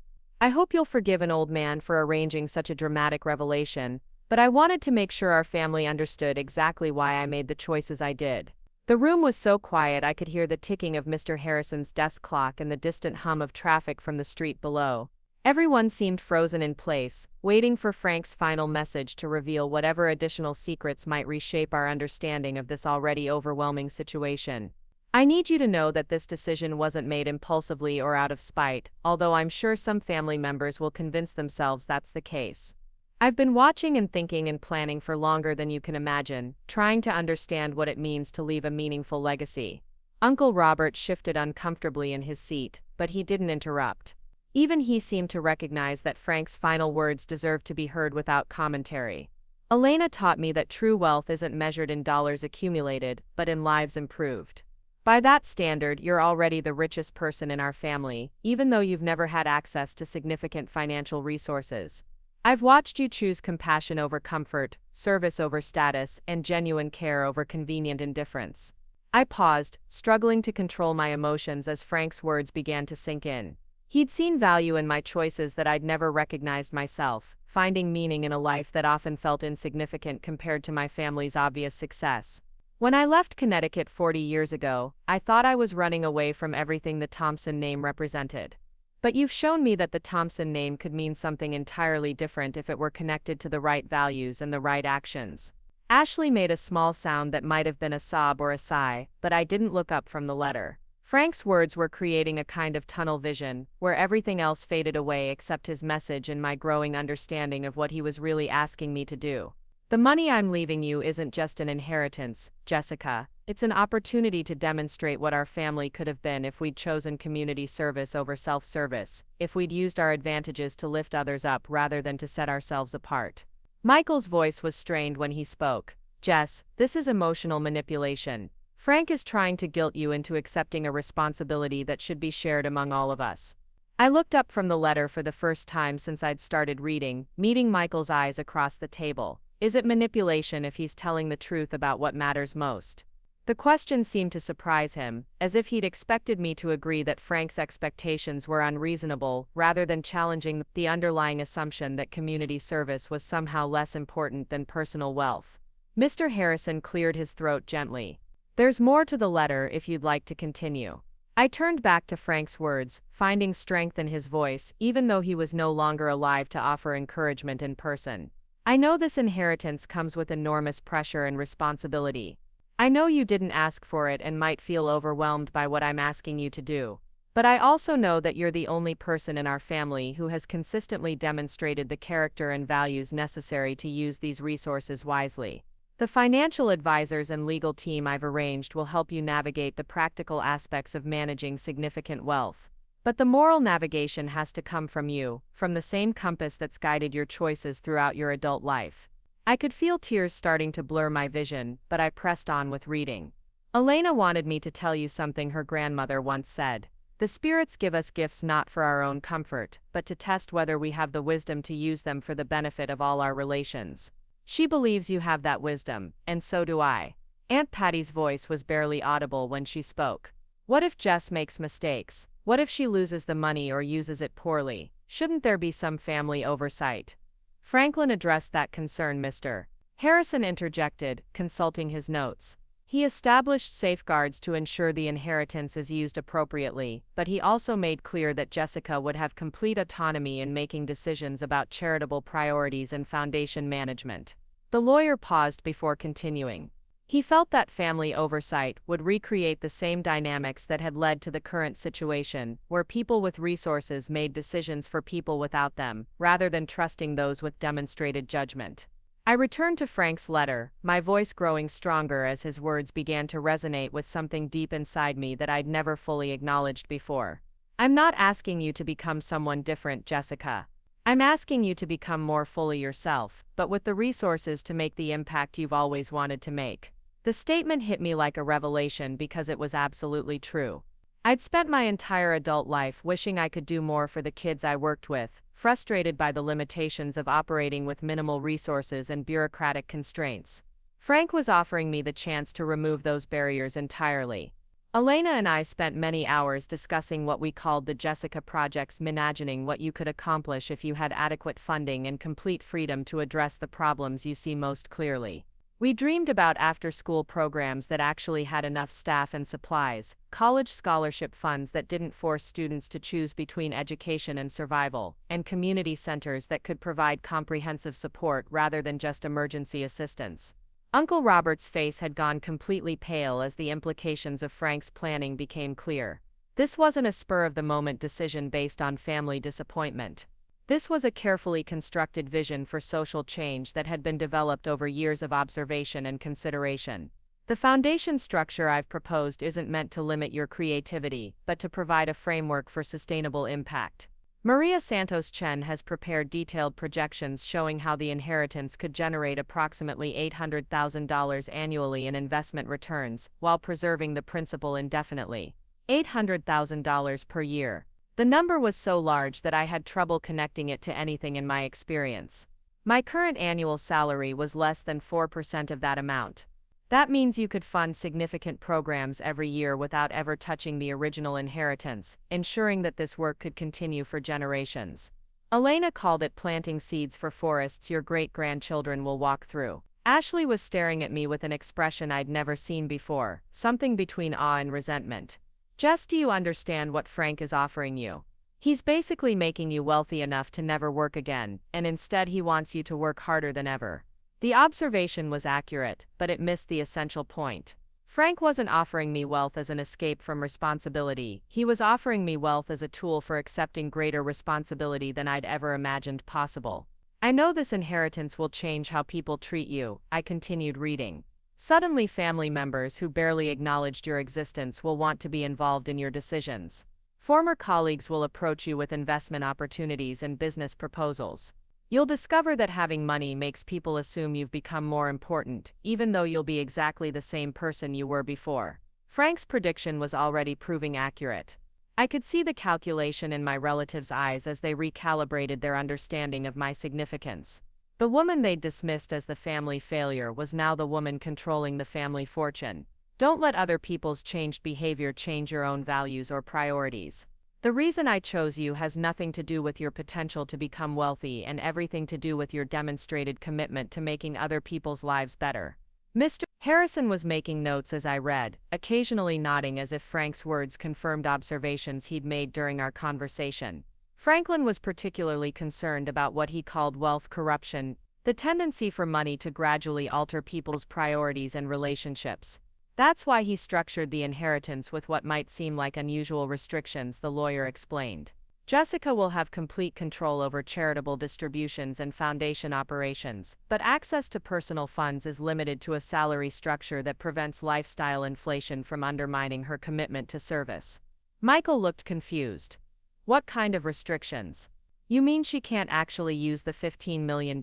A: I hope you'll forgive an old man for arranging such a dramatic revelation, but I wanted to make sure our family understood exactly why I made the choices I did. The room was so quiet I could hear the ticking of Mr. Harrison's desk clock and the distant hum of traffic from the street below. Everyone seemed frozen in place, waiting for Frank's final message to reveal whatever additional secrets might reshape our understanding of this already overwhelming situation. I need you to know that this decision wasn't made impulsively or out of spite, although I'm sure some family members will convince themselves that's the case. I've been watching and thinking and planning for longer than you can imagine, trying to understand what it means to leave a meaningful legacy. Uncle Robert shifted uncomfortably in his seat, but he didn't interrupt. Even he seemed to recognize that Frank's final words deserved to be heard without commentary. Elena taught me that true wealth isn't measured in dollars accumulated, but in lives improved. By that standard, you're already the richest person in our family, even though you've never had access to significant financial resources. I've watched you choose compassion over comfort, service over status, and genuine care over convenient indifference. I paused, struggling to control my emotions as Frank's words began to sink in. He'd seen value in my choices that I'd never recognized myself, finding meaning in a life that often felt insignificant compared to my family's obvious success. When I left Connecticut 40 years ago, I thought I was running away from everything the Thompson name represented. But you've shown me that the Thompson name could mean something entirely different if it were connected to the right values and the right actions. Ashley made a small sound that might have been a sob or a sigh, but I didn't look up from the letter. Frank's words were creating a kind of tunnel vision, where everything else faded away except his message and my growing understanding of what he was really asking me to do. The money I'm leaving you isn't just an inheritance, Jessica. It's an opportunity to demonstrate what our family could have been if we'd chosen community service over self-service, if we'd used our advantages to lift others up rather than to set ourselves apart. Michael's voice was strained when he spoke. Jess, this is emotional manipulation. Frank is trying to guilt you into accepting a responsibility that should be shared among all of us. I looked up from the letter for the first time since I'd started reading, meeting Michael's eyes across the table. Is it manipulation if he's telling the truth about what matters most? The question seemed to surprise him, as if he'd expected me to agree that Frank's expectations were unreasonable, rather than challenging the underlying assumption that community service was somehow less important than personal wealth. Mr. Harrison cleared his throat gently. There's more to the letter if you'd like to continue. I turned back to Frank's words, finding strength in his voice, even though he was no longer alive to offer encouragement in person. I know this inheritance comes with enormous pressure and responsibility. I know you didn't ask for it and might feel overwhelmed by what I'm asking you to do. But I also know that you're the only person in our family who has consistently demonstrated the character and values necessary to use these resources wisely. The financial advisors and legal team I've arranged will help you navigate the practical aspects of managing significant wealth. But the moral navigation has to come from you, from the same compass that's guided your choices throughout your adult life. I could feel tears starting to blur my vision, but I pressed on with reading. Elena wanted me to tell you something her grandmother once said. The spirits give us gifts not for our own comfort, but to test whether we have the wisdom to use them for the benefit of all our relations. She believes you have that wisdom, and so do I. Aunt Patty's voice was barely audible when she spoke. What if Jess makes mistakes? What if she loses the money or uses it poorly? Shouldn't there be some family oversight? Franklin addressed that concern, Mr. Harrison interjected, consulting his notes. He established safeguards to ensure the inheritance is used appropriately, but he also made clear that Jessica would have complete autonomy in making decisions about charitable priorities and foundation management. The lawyer paused before continuing. He felt that family oversight would recreate the same dynamics that had led to the current situation, where people with resources made decisions for people without them, rather than trusting those with demonstrated judgment. I returned to Frank's letter, my voice growing stronger as his words began to resonate with something deep inside me that I'd never fully acknowledged before. I'm not asking you to become someone different, Jessica. I'm asking you to become more fully yourself, but with the resources to make the impact you've always wanted to make. The statement hit me like a revelation because it was absolutely true. I'd spent my entire adult life wishing I could do more for the kids I worked with, frustrated by the limitations of operating with minimal resources and bureaucratic constraints. Frank was offering me the chance to remove those barriers entirely. Elena and I spent many hours discussing what we called the Jessica Project's imagining what you could accomplish if you had adequate funding and complete freedom to address the problems you see most clearly. We dreamed about after-school programs that actually had enough staff and supplies, college scholarship funds that didn't force students to choose between education and survival, and community centers that could provide comprehensive support rather than just emergency assistance. Uncle Robert's face had gone completely pale as the implications of Frank's planning became clear. This wasn't a spur-of-the-moment decision based on family disappointment. This was a carefully constructed vision for social change that had been developed over years of observation and consideration. The foundation structure I've proposed isn't meant to limit your creativity, but to provide a framework for sustainable impact. Maria Santos Chen has prepared detailed projections showing how the inheritance could generate approximately $800,000 annually in investment returns, while preserving the principal indefinitely. $800,000 per year. The number was so large that I had trouble connecting it to anything in my experience. My current annual salary was less than 4% of that amount. That means you could fund significant programs every year without ever touching the original inheritance, ensuring that this work could continue for generations. Elena called it planting seeds for forests your great-grandchildren will walk through. Ashley was staring at me with an expression I'd never seen before, something between awe and resentment. Jess, do you understand what Frank is offering you? He's basically making you wealthy enough to never work again, and instead he wants you to work harder than ever. The observation was accurate, but it missed the essential point. Frank wasn't offering me wealth as an escape from responsibility, he was offering me wealth as a tool for accepting greater responsibility than I'd ever imagined possible. I know this inheritance will change how people treat you, I continued reading. Suddenly family members who barely acknowledged your existence will want to be involved in your decisions. Former colleagues will approach you with investment opportunities and business proposals. You'll discover that having money makes people assume you've become more important, even though you'll be exactly the same person you were before. Frank's prediction was already proving accurate. I could see the calculation in my relatives' eyes as they recalibrated their understanding of my significance. The woman they'd dismissed as the family failure was now the woman controlling the family fortune. Don't let other people's changed behavior change your own values or priorities. The reason I chose you has nothing to do with your potential to become wealthy and everything to do with your demonstrated commitment to making other people's lives better. Mr. Harrison was making notes as I read, occasionally nodding as if Frank's words confirmed observations he'd made during our conversation. Franklin was particularly concerned about what he called wealth corruption, the tendency for money to gradually alter people's priorities and relationships. That's why he structured the inheritance with what might seem like unusual restrictions, the lawyer explained. Jessica will have complete control over charitable distributions and foundation operations, but access to personal funds is limited to a salary structure that prevents lifestyle inflation from undermining her commitment to service. Michael looked confused. What kind of restrictions? You mean she can't actually use the $15 million?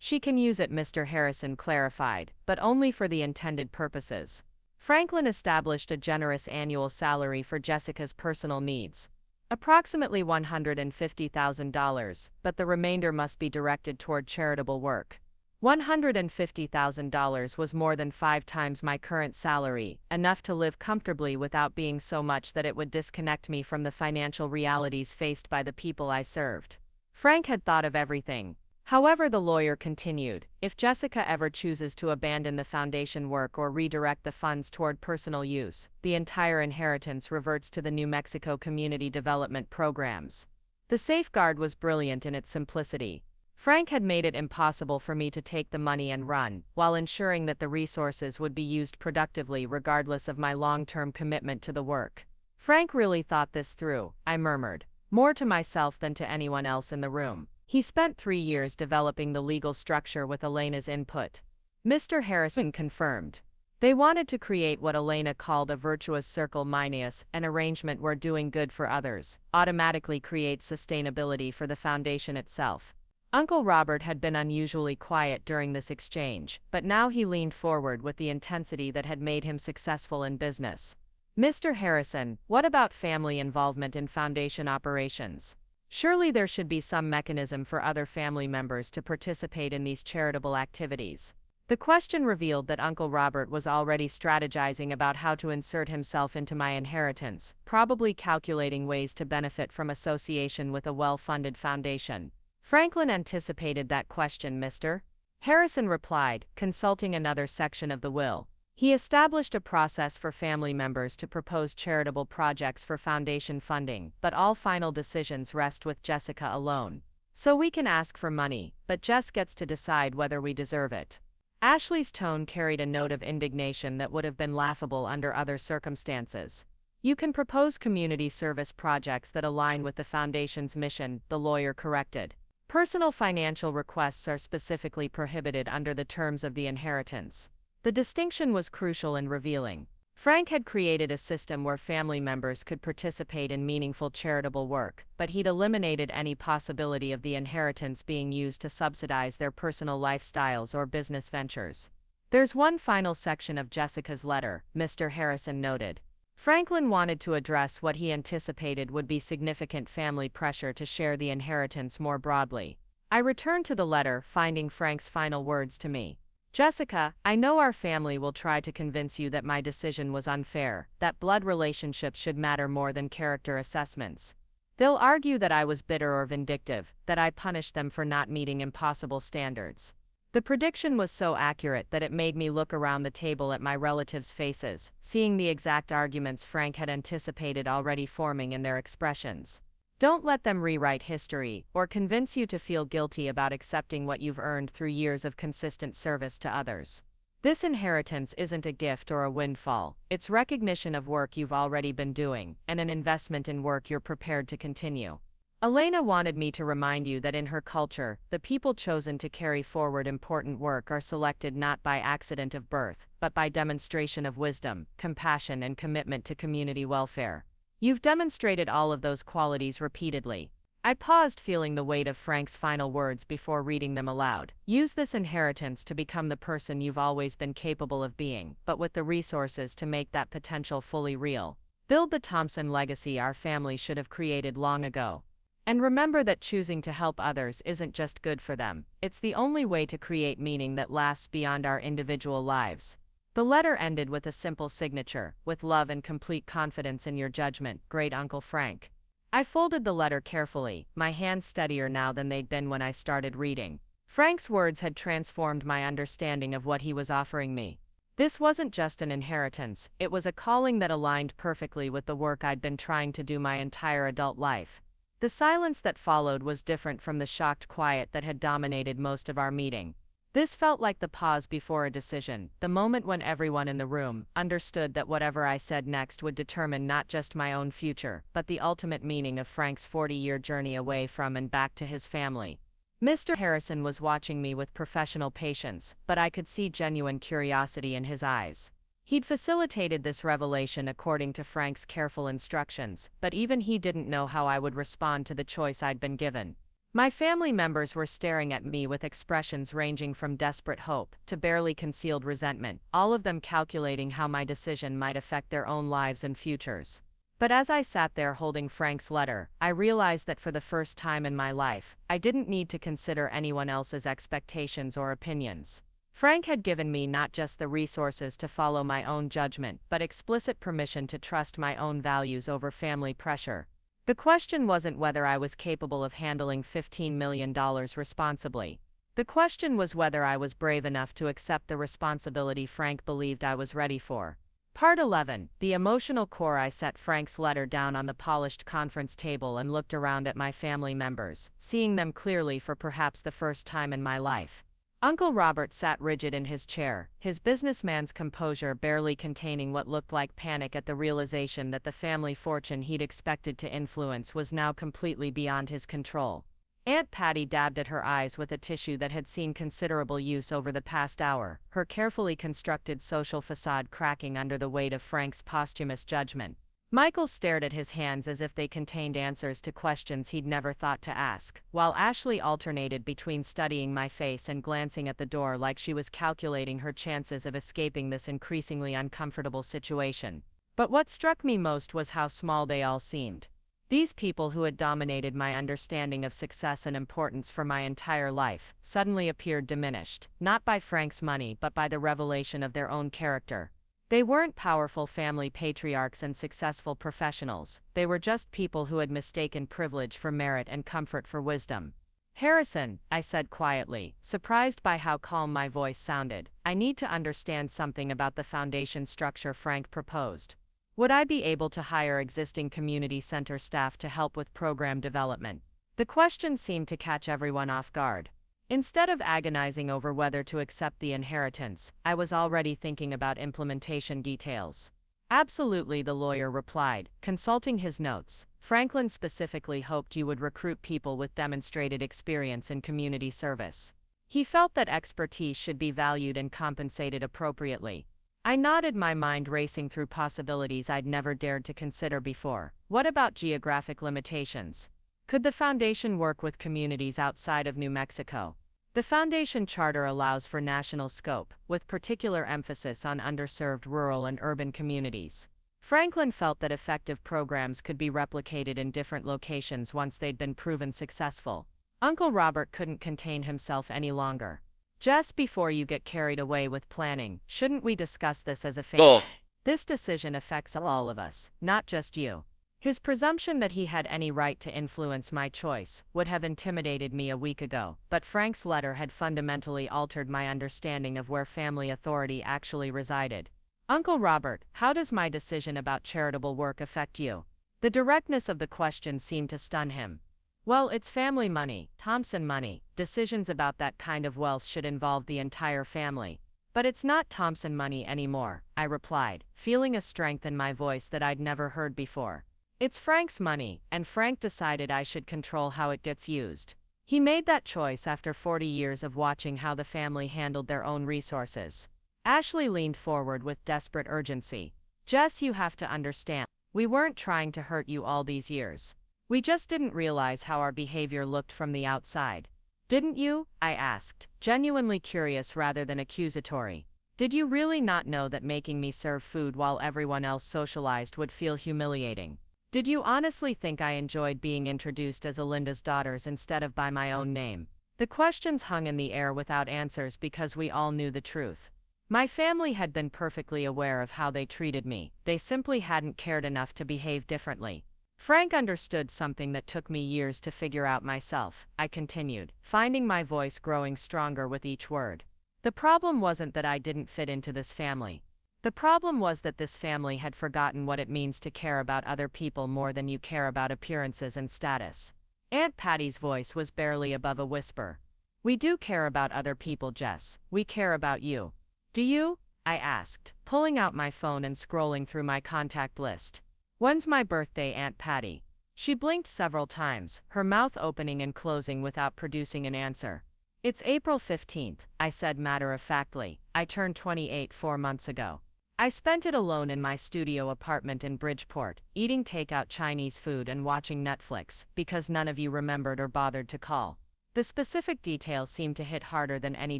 A: She can use it, Mr. Harrison clarified, but only for the intended purposes. Franklin established a generous annual salary for Jessica's personal needs. Approximately $150,000, but the remainder must be directed toward charitable work. $150,000 was more than 5 times my current salary, enough to live comfortably without being so much that it would disconnect me from the financial realities faced by the people I served. Frank had thought of everything. However, the lawyer continued, if Jessica ever chooses to abandon the foundation work or redirect the funds toward personal use, the entire inheritance reverts to the New Mexico Community Development Programs. The safeguard was brilliant in its simplicity. Frank had made it impossible for me to take the money and run, while ensuring that the resources would be used productively regardless of my long-term commitment to the work. Frank really thought this through, I murmured, more to myself than to anyone else in the room. He spent 3 years developing the legal structure with Elena's input. Mr. Harrison confirmed. They wanted to create what Elena called a virtuous circle, minus an arrangement where doing good for others automatically creates sustainability for the foundation itself. Uncle Robert had been unusually quiet during this exchange, but now he leaned forward with the intensity that had made him successful in business. Mr. Harrison, what about family involvement in foundation operations? Surely there should be some mechanism for other family members to participate in these charitable activities. The question revealed that Uncle Robert was already strategizing about how to insert himself into my inheritance, probably calculating ways to benefit from association with a well-funded foundation. Franklin anticipated that question, Mr. Harrison replied, consulting another section of the will. He established a process for family members to propose charitable projects for foundation funding, but all final decisions rest with Jessica alone. So we can ask for money, but Jess gets to decide whether we deserve it. Ashley's tone carried a note of indignation that would have been laughable under other circumstances. You can propose community service projects that align with the foundation's mission, the lawyer corrected. Personal financial requests are specifically prohibited under the terms of the inheritance. The distinction was crucial and revealing. Frank had created a system where family members could participate in meaningful charitable work, but he'd eliminated any possibility of the inheritance being used to subsidize their personal lifestyles or business ventures. There's one final section of Jessica's letter, Mr. Harrison noted. Franklin wanted to address what he anticipated would be significant family pressure to share the inheritance more broadly. I returned to the letter, finding Frank's final words to me. Jessica, I know our family will try to convince you that my decision was unfair, that blood relationships should matter more than character assessments. They'll argue that I was bitter or vindictive, that I punished them for not meeting impossible standards. The prediction was so accurate that it made me look around the table at my relatives' faces, seeing the exact arguments Frank had anticipated already forming in their expressions. Don't let them rewrite history, or convince you to feel guilty about accepting what you've earned through years of consistent service to others. This inheritance isn't a gift or a windfall, it's recognition of work you've already been doing, and an investment in work you're prepared to continue. Elena wanted me to remind you that in her culture, the people chosen to carry forward important work are selected not by accident of birth, but by demonstration of wisdom, compassion, and commitment to community welfare. You've demonstrated all of those qualities repeatedly. I paused, feeling the weight of Frank's final words before reading them aloud. Use this inheritance to become the person you've always been capable of being, but with the resources to make that potential fully real. Build the Thompson legacy our family should have created long ago. And remember that choosing to help others isn't just good for them, it's the only way to create meaning that lasts beyond our individual lives. The letter ended with a simple signature, "With love and complete confidence in your judgment, Great Uncle Frank." I folded the letter carefully, my hands steadier now than they'd been when I started reading. Frank's words had transformed my understanding of what he was offering me. This wasn't just an inheritance, it was a calling that aligned perfectly with the work I'd been trying to do my entire adult life. The silence that followed was different from the shocked quiet that had dominated most of our meeting. This felt like the pause before a decision, the moment when everyone in the room understood that whatever I said next would determine not just my own future, but the ultimate meaning of Frank's 40-year journey away from and back to his family. Mr. Harrison was watching me with professional patience, but I could see genuine curiosity in his eyes. He'd facilitated this revelation according to Frank's careful instructions, but even he didn't know how I would respond to the choice I'd been given. My family members were staring at me with expressions ranging from desperate hope to barely concealed resentment, all of them calculating how my decision might affect their own lives and futures. But as I sat there holding Frank's letter, I realized that for the first time in my life, I didn't need to consider anyone else's expectations or opinions. Frank had given me not just the resources to follow my own judgment, but explicit permission to trust my own values over family pressure. The question wasn't whether I was capable of handling $15 million responsibly. The question was whether I was brave enough to accept the responsibility Frank believed I was ready for. Part 11, the emotional core. I set Frank's letter down on the polished conference table and looked around at my family members, seeing them clearly for perhaps the first time in my life. Uncle Robert sat rigid in his chair, his businessman's composure barely containing what looked like panic at the realization that the family fortune he'd expected to influence was now completely beyond his control. Aunt Patty dabbed at her eyes with a tissue that had seen considerable use over the past hour, her carefully constructed social facade cracking under the weight of Frank's posthumous judgment. Michael stared at his hands as if they contained answers to questions he'd never thought to ask, while Ashley alternated between studying my face and glancing at the door like she was calculating her chances of escaping this increasingly uncomfortable situation. But what struck me most was how small they all seemed. These people who had dominated my understanding of success and importance for my entire life suddenly appeared diminished, not by Frank's money but by the revelation of their own character. They weren't powerful family patriarchs and successful professionals, they were just people who had mistaken privilege for merit and comfort for wisdom. "Harrison," I said quietly, surprised by how calm my voice sounded, "I need to understand something about the foundation structure Frank proposed. Would I be able to hire existing community center staff to help with program development?" The question seemed to catch everyone off guard. Instead of agonizing over whether to accept the inheritance, I was already thinking about implementation details. "Absolutely," the lawyer replied, consulting his notes. "Franklin specifically hoped you would recruit people with demonstrated experience in community service. He felt that expertise should be valued and compensated appropriately." I nodded, my mind racing through possibilities I'd never dared to consider before. What about geographic limitations? Could the foundation work with communities outside of New Mexico? The foundation charter allows for national scope, with particular emphasis on underserved rural and urban communities. Franklin felt that effective programs could be replicated in different locations once they'd been proven successful. Uncle Robert couldn't contain himself any longer.
C: Just before you get carried away with planning, shouldn't we discuss this as a family? This decision affects all of us, not just you. His presumption that he had any right to influence my choice would have intimidated me a week ago, but Frank's letter had fundamentally altered my understanding of where family authority actually resided. Uncle Robert, how does my decision about charitable work affect you? The directness of the question seemed to stun him. Well, it's family money, Thompson money. Decisions about that kind of wealth should involve the entire family. But it's not Thompson money anymore, I replied, feeling a strength in my voice that I'd never heard before. It's Frank's money, and Frank decided I should control how it gets used. He made that choice after 40 years of watching how the family handled their own resources. Ashley leaned forward with desperate urgency. Jess, you have to understand. We weren't trying to hurt you all these years. We just didn't realize how our behavior looked from the outside. Didn't you? I asked, genuinely curious rather than accusatory. Did you really not know that making me serve food while everyone else socialized would feel humiliating? Did you honestly think I enjoyed being introduced as Alinda's daughters instead of by my own name? The questions hung in the air without answers because we all knew the truth. My family had been perfectly aware of how they treated me, they simply hadn't cared enough to behave differently. Frank understood something that took me years to figure out myself, I continued, finding my voice growing stronger with each word. The problem wasn't that I didn't fit into this family. The problem was that this family had forgotten what it means to care about other people more than you care about appearances and status. Aunt Patty's voice was barely above a whisper. We do care about other people, Jess. We care about you. Do you? I asked, pulling out my phone and scrolling through my contact list. When's my birthday, Aunt Patty? She blinked several times, her mouth opening and closing without producing an answer. It's April 15th, I said matter-of-factly. I turned 28 4 months ago. I spent it alone in my studio apartment in Bridgeport, eating takeout Chinese food and watching Netflix, because none of you remembered or bothered to call. The specific details seemed to hit harder than any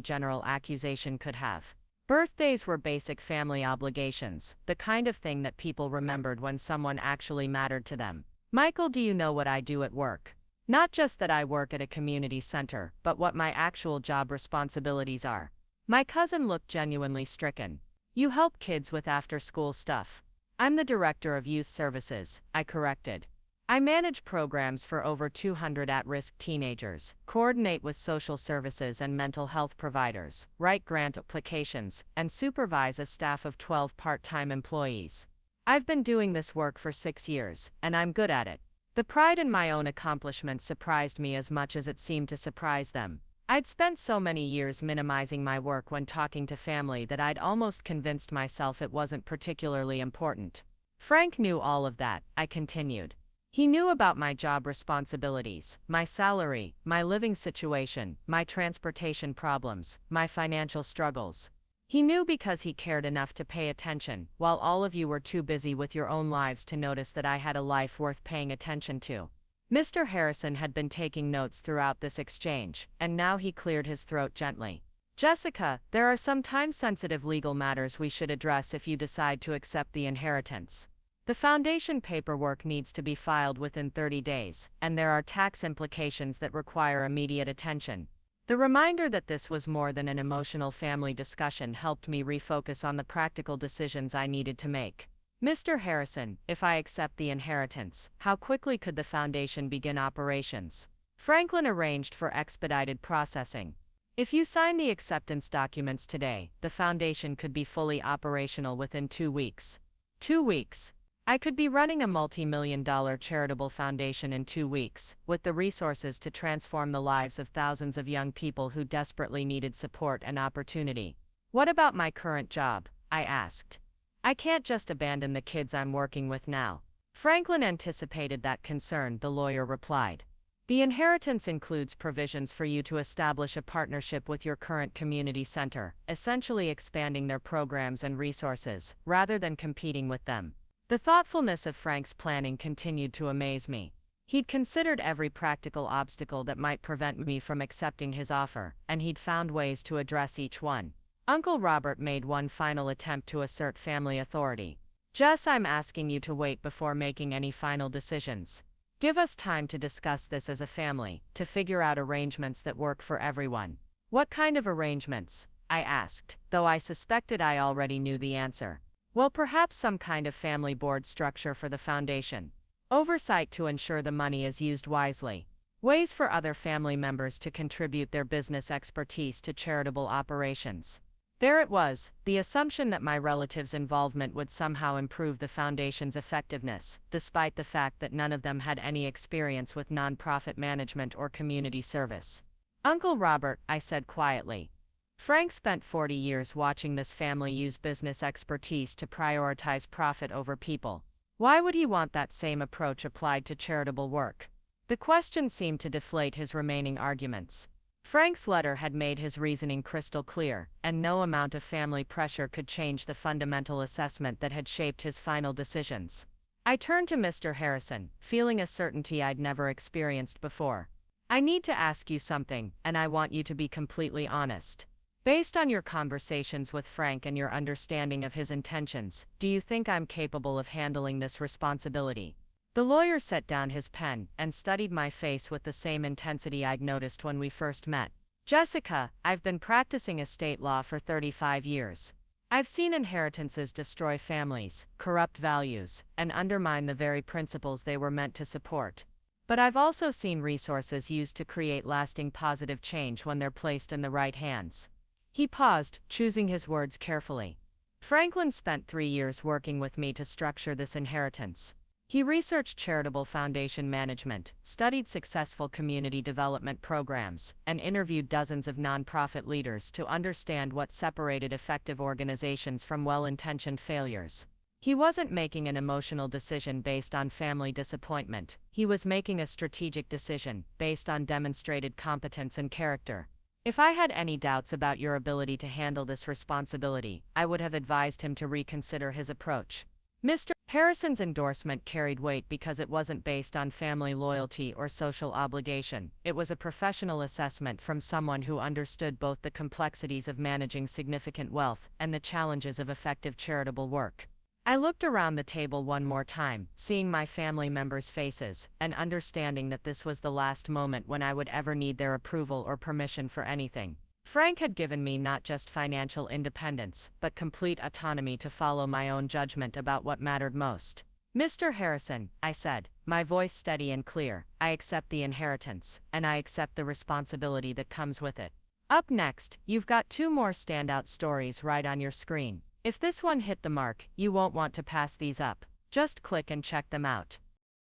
C: general accusation could have. Birthdays were basic family obligations, the kind of thing that people remembered when someone actually mattered to them. Michael, do you know what I do at work? Not just that I work at a community center, but what my actual job responsibilities are. My cousin looked genuinely stricken. You help kids with after-school stuff. I'm the director of youth services, I corrected. I manage programs for over 200 at-risk teenagers, coordinate with social services and mental health providers, write grant applications, and supervise a staff of 12 part-time employees. I've been doing this work for 6 years, and I'm good at it. The pride in my own accomplishments surprised me as much as it seemed to surprise them. I'd spent so many years minimizing my work when talking to family that I'd almost convinced myself it wasn't particularly important. Frank knew all of that, I continued. He knew about my job responsibilities, my salary, my living situation, my transportation problems, my financial struggles. He knew because he cared enough to pay attention, while all of you were too busy with your own lives to notice that I had a life worth paying attention to. Mr. Harrison had been taking notes throughout this exchange, and now he cleared his throat gently. Jessica, there are some time-sensitive legal matters we should address if you decide to accept the inheritance. The foundation paperwork needs to be filed within 30 days, and there are tax implications that require immediate attention. The reminder that this was more than an emotional family discussion helped me refocus on the practical decisions I needed to make. Mr. Harrison, if I accept the inheritance, how quickly could the foundation begin operations? Franklin arranged for expedited processing. If you sign the acceptance documents today, the foundation could be fully operational within 2 weeks. 2 weeks. I could be running a multi-million-dollar charitable foundation in 2 weeks, with the resources to transform the lives of thousands of young people who desperately needed support and opportunity. What about my current job? I asked. I can't just abandon the kids I'm working with now. Franklin anticipated that concern, the lawyer replied. The inheritance includes provisions for you to establish a partnership with your current community center, essentially expanding their programs and resources, rather than competing with them. The thoughtfulness of Frank's planning continued to amaze me. He'd considered every practical obstacle that might prevent me from accepting his offer, and he'd found ways to address each one. Uncle Robert made one final attempt to assert family authority. Jess, I'm asking you to wait before making any final decisions. Give us time to discuss this as a family, to figure out arrangements that work for everyone. What kind of arrangements? I asked, though I suspected I already knew the answer. Well, perhaps some kind of family board structure for the foundation. Oversight to ensure the money is used wisely. Ways for other family members to contribute their business expertise to charitable operations. There it was, the assumption that my relatives' involvement would somehow improve the foundation's effectiveness, despite the fact that none of them had any experience with nonprofit management or community service. Uncle Robert, I said quietly. Frank spent 40 years watching this family use business expertise to prioritize profit over people. Why would he want that same approach applied to charitable work? The question seemed to deflate his remaining arguments. Frank's letter had made his reasoning crystal clear, and no amount of family pressure could change the fundamental assessment that had shaped his final decisions. I turned to Mr. Harrison, feeling a certainty I'd never experienced before. I need to ask you something, and I want you to be completely honest. Based on your conversations with Frank and your understanding of his intentions, do you think I'm capable of handling this responsibility? The lawyer set down his pen and studied my face with the same intensity I'd noticed when we first met. Jessica, I've been practicing estate law for 35 years. I've seen inheritances destroy families, corrupt values, and undermine the very principles they were meant to support. But I've also seen resources used to create lasting positive change when they're placed in the right hands. He paused, choosing his words carefully. Franklin spent 3 years working with me to structure this inheritance. He researched charitable foundation management, studied successful community development programs, and interviewed dozens of nonprofit leaders to understand what separated effective organizations from well-intentioned failures. He wasn't making an emotional decision based on family disappointment. He was making a strategic decision based on demonstrated competence and character. If I had any doubts about your ability to handle this responsibility, I would have advised him to reconsider his approach. Mr. Harrison's endorsement carried weight because it wasn't based on family loyalty or social obligation. It was a professional assessment from someone who understood both the complexities of managing significant wealth and the challenges of effective charitable work. I looked around the table one more time, seeing my family members' faces, and understanding that this was the last moment when I would ever need their approval or permission for anything. Frank had given me not just financial independence, but complete autonomy to follow my own judgment about what mattered most. Mr. Harrison, I said, my voice steady and clear, I accept the inheritance, and I accept the responsibility that comes with it. Up next, you've got 2 more standout stories right on your screen. If this one hit the mark, you won't want to pass these up. Just click and check them out.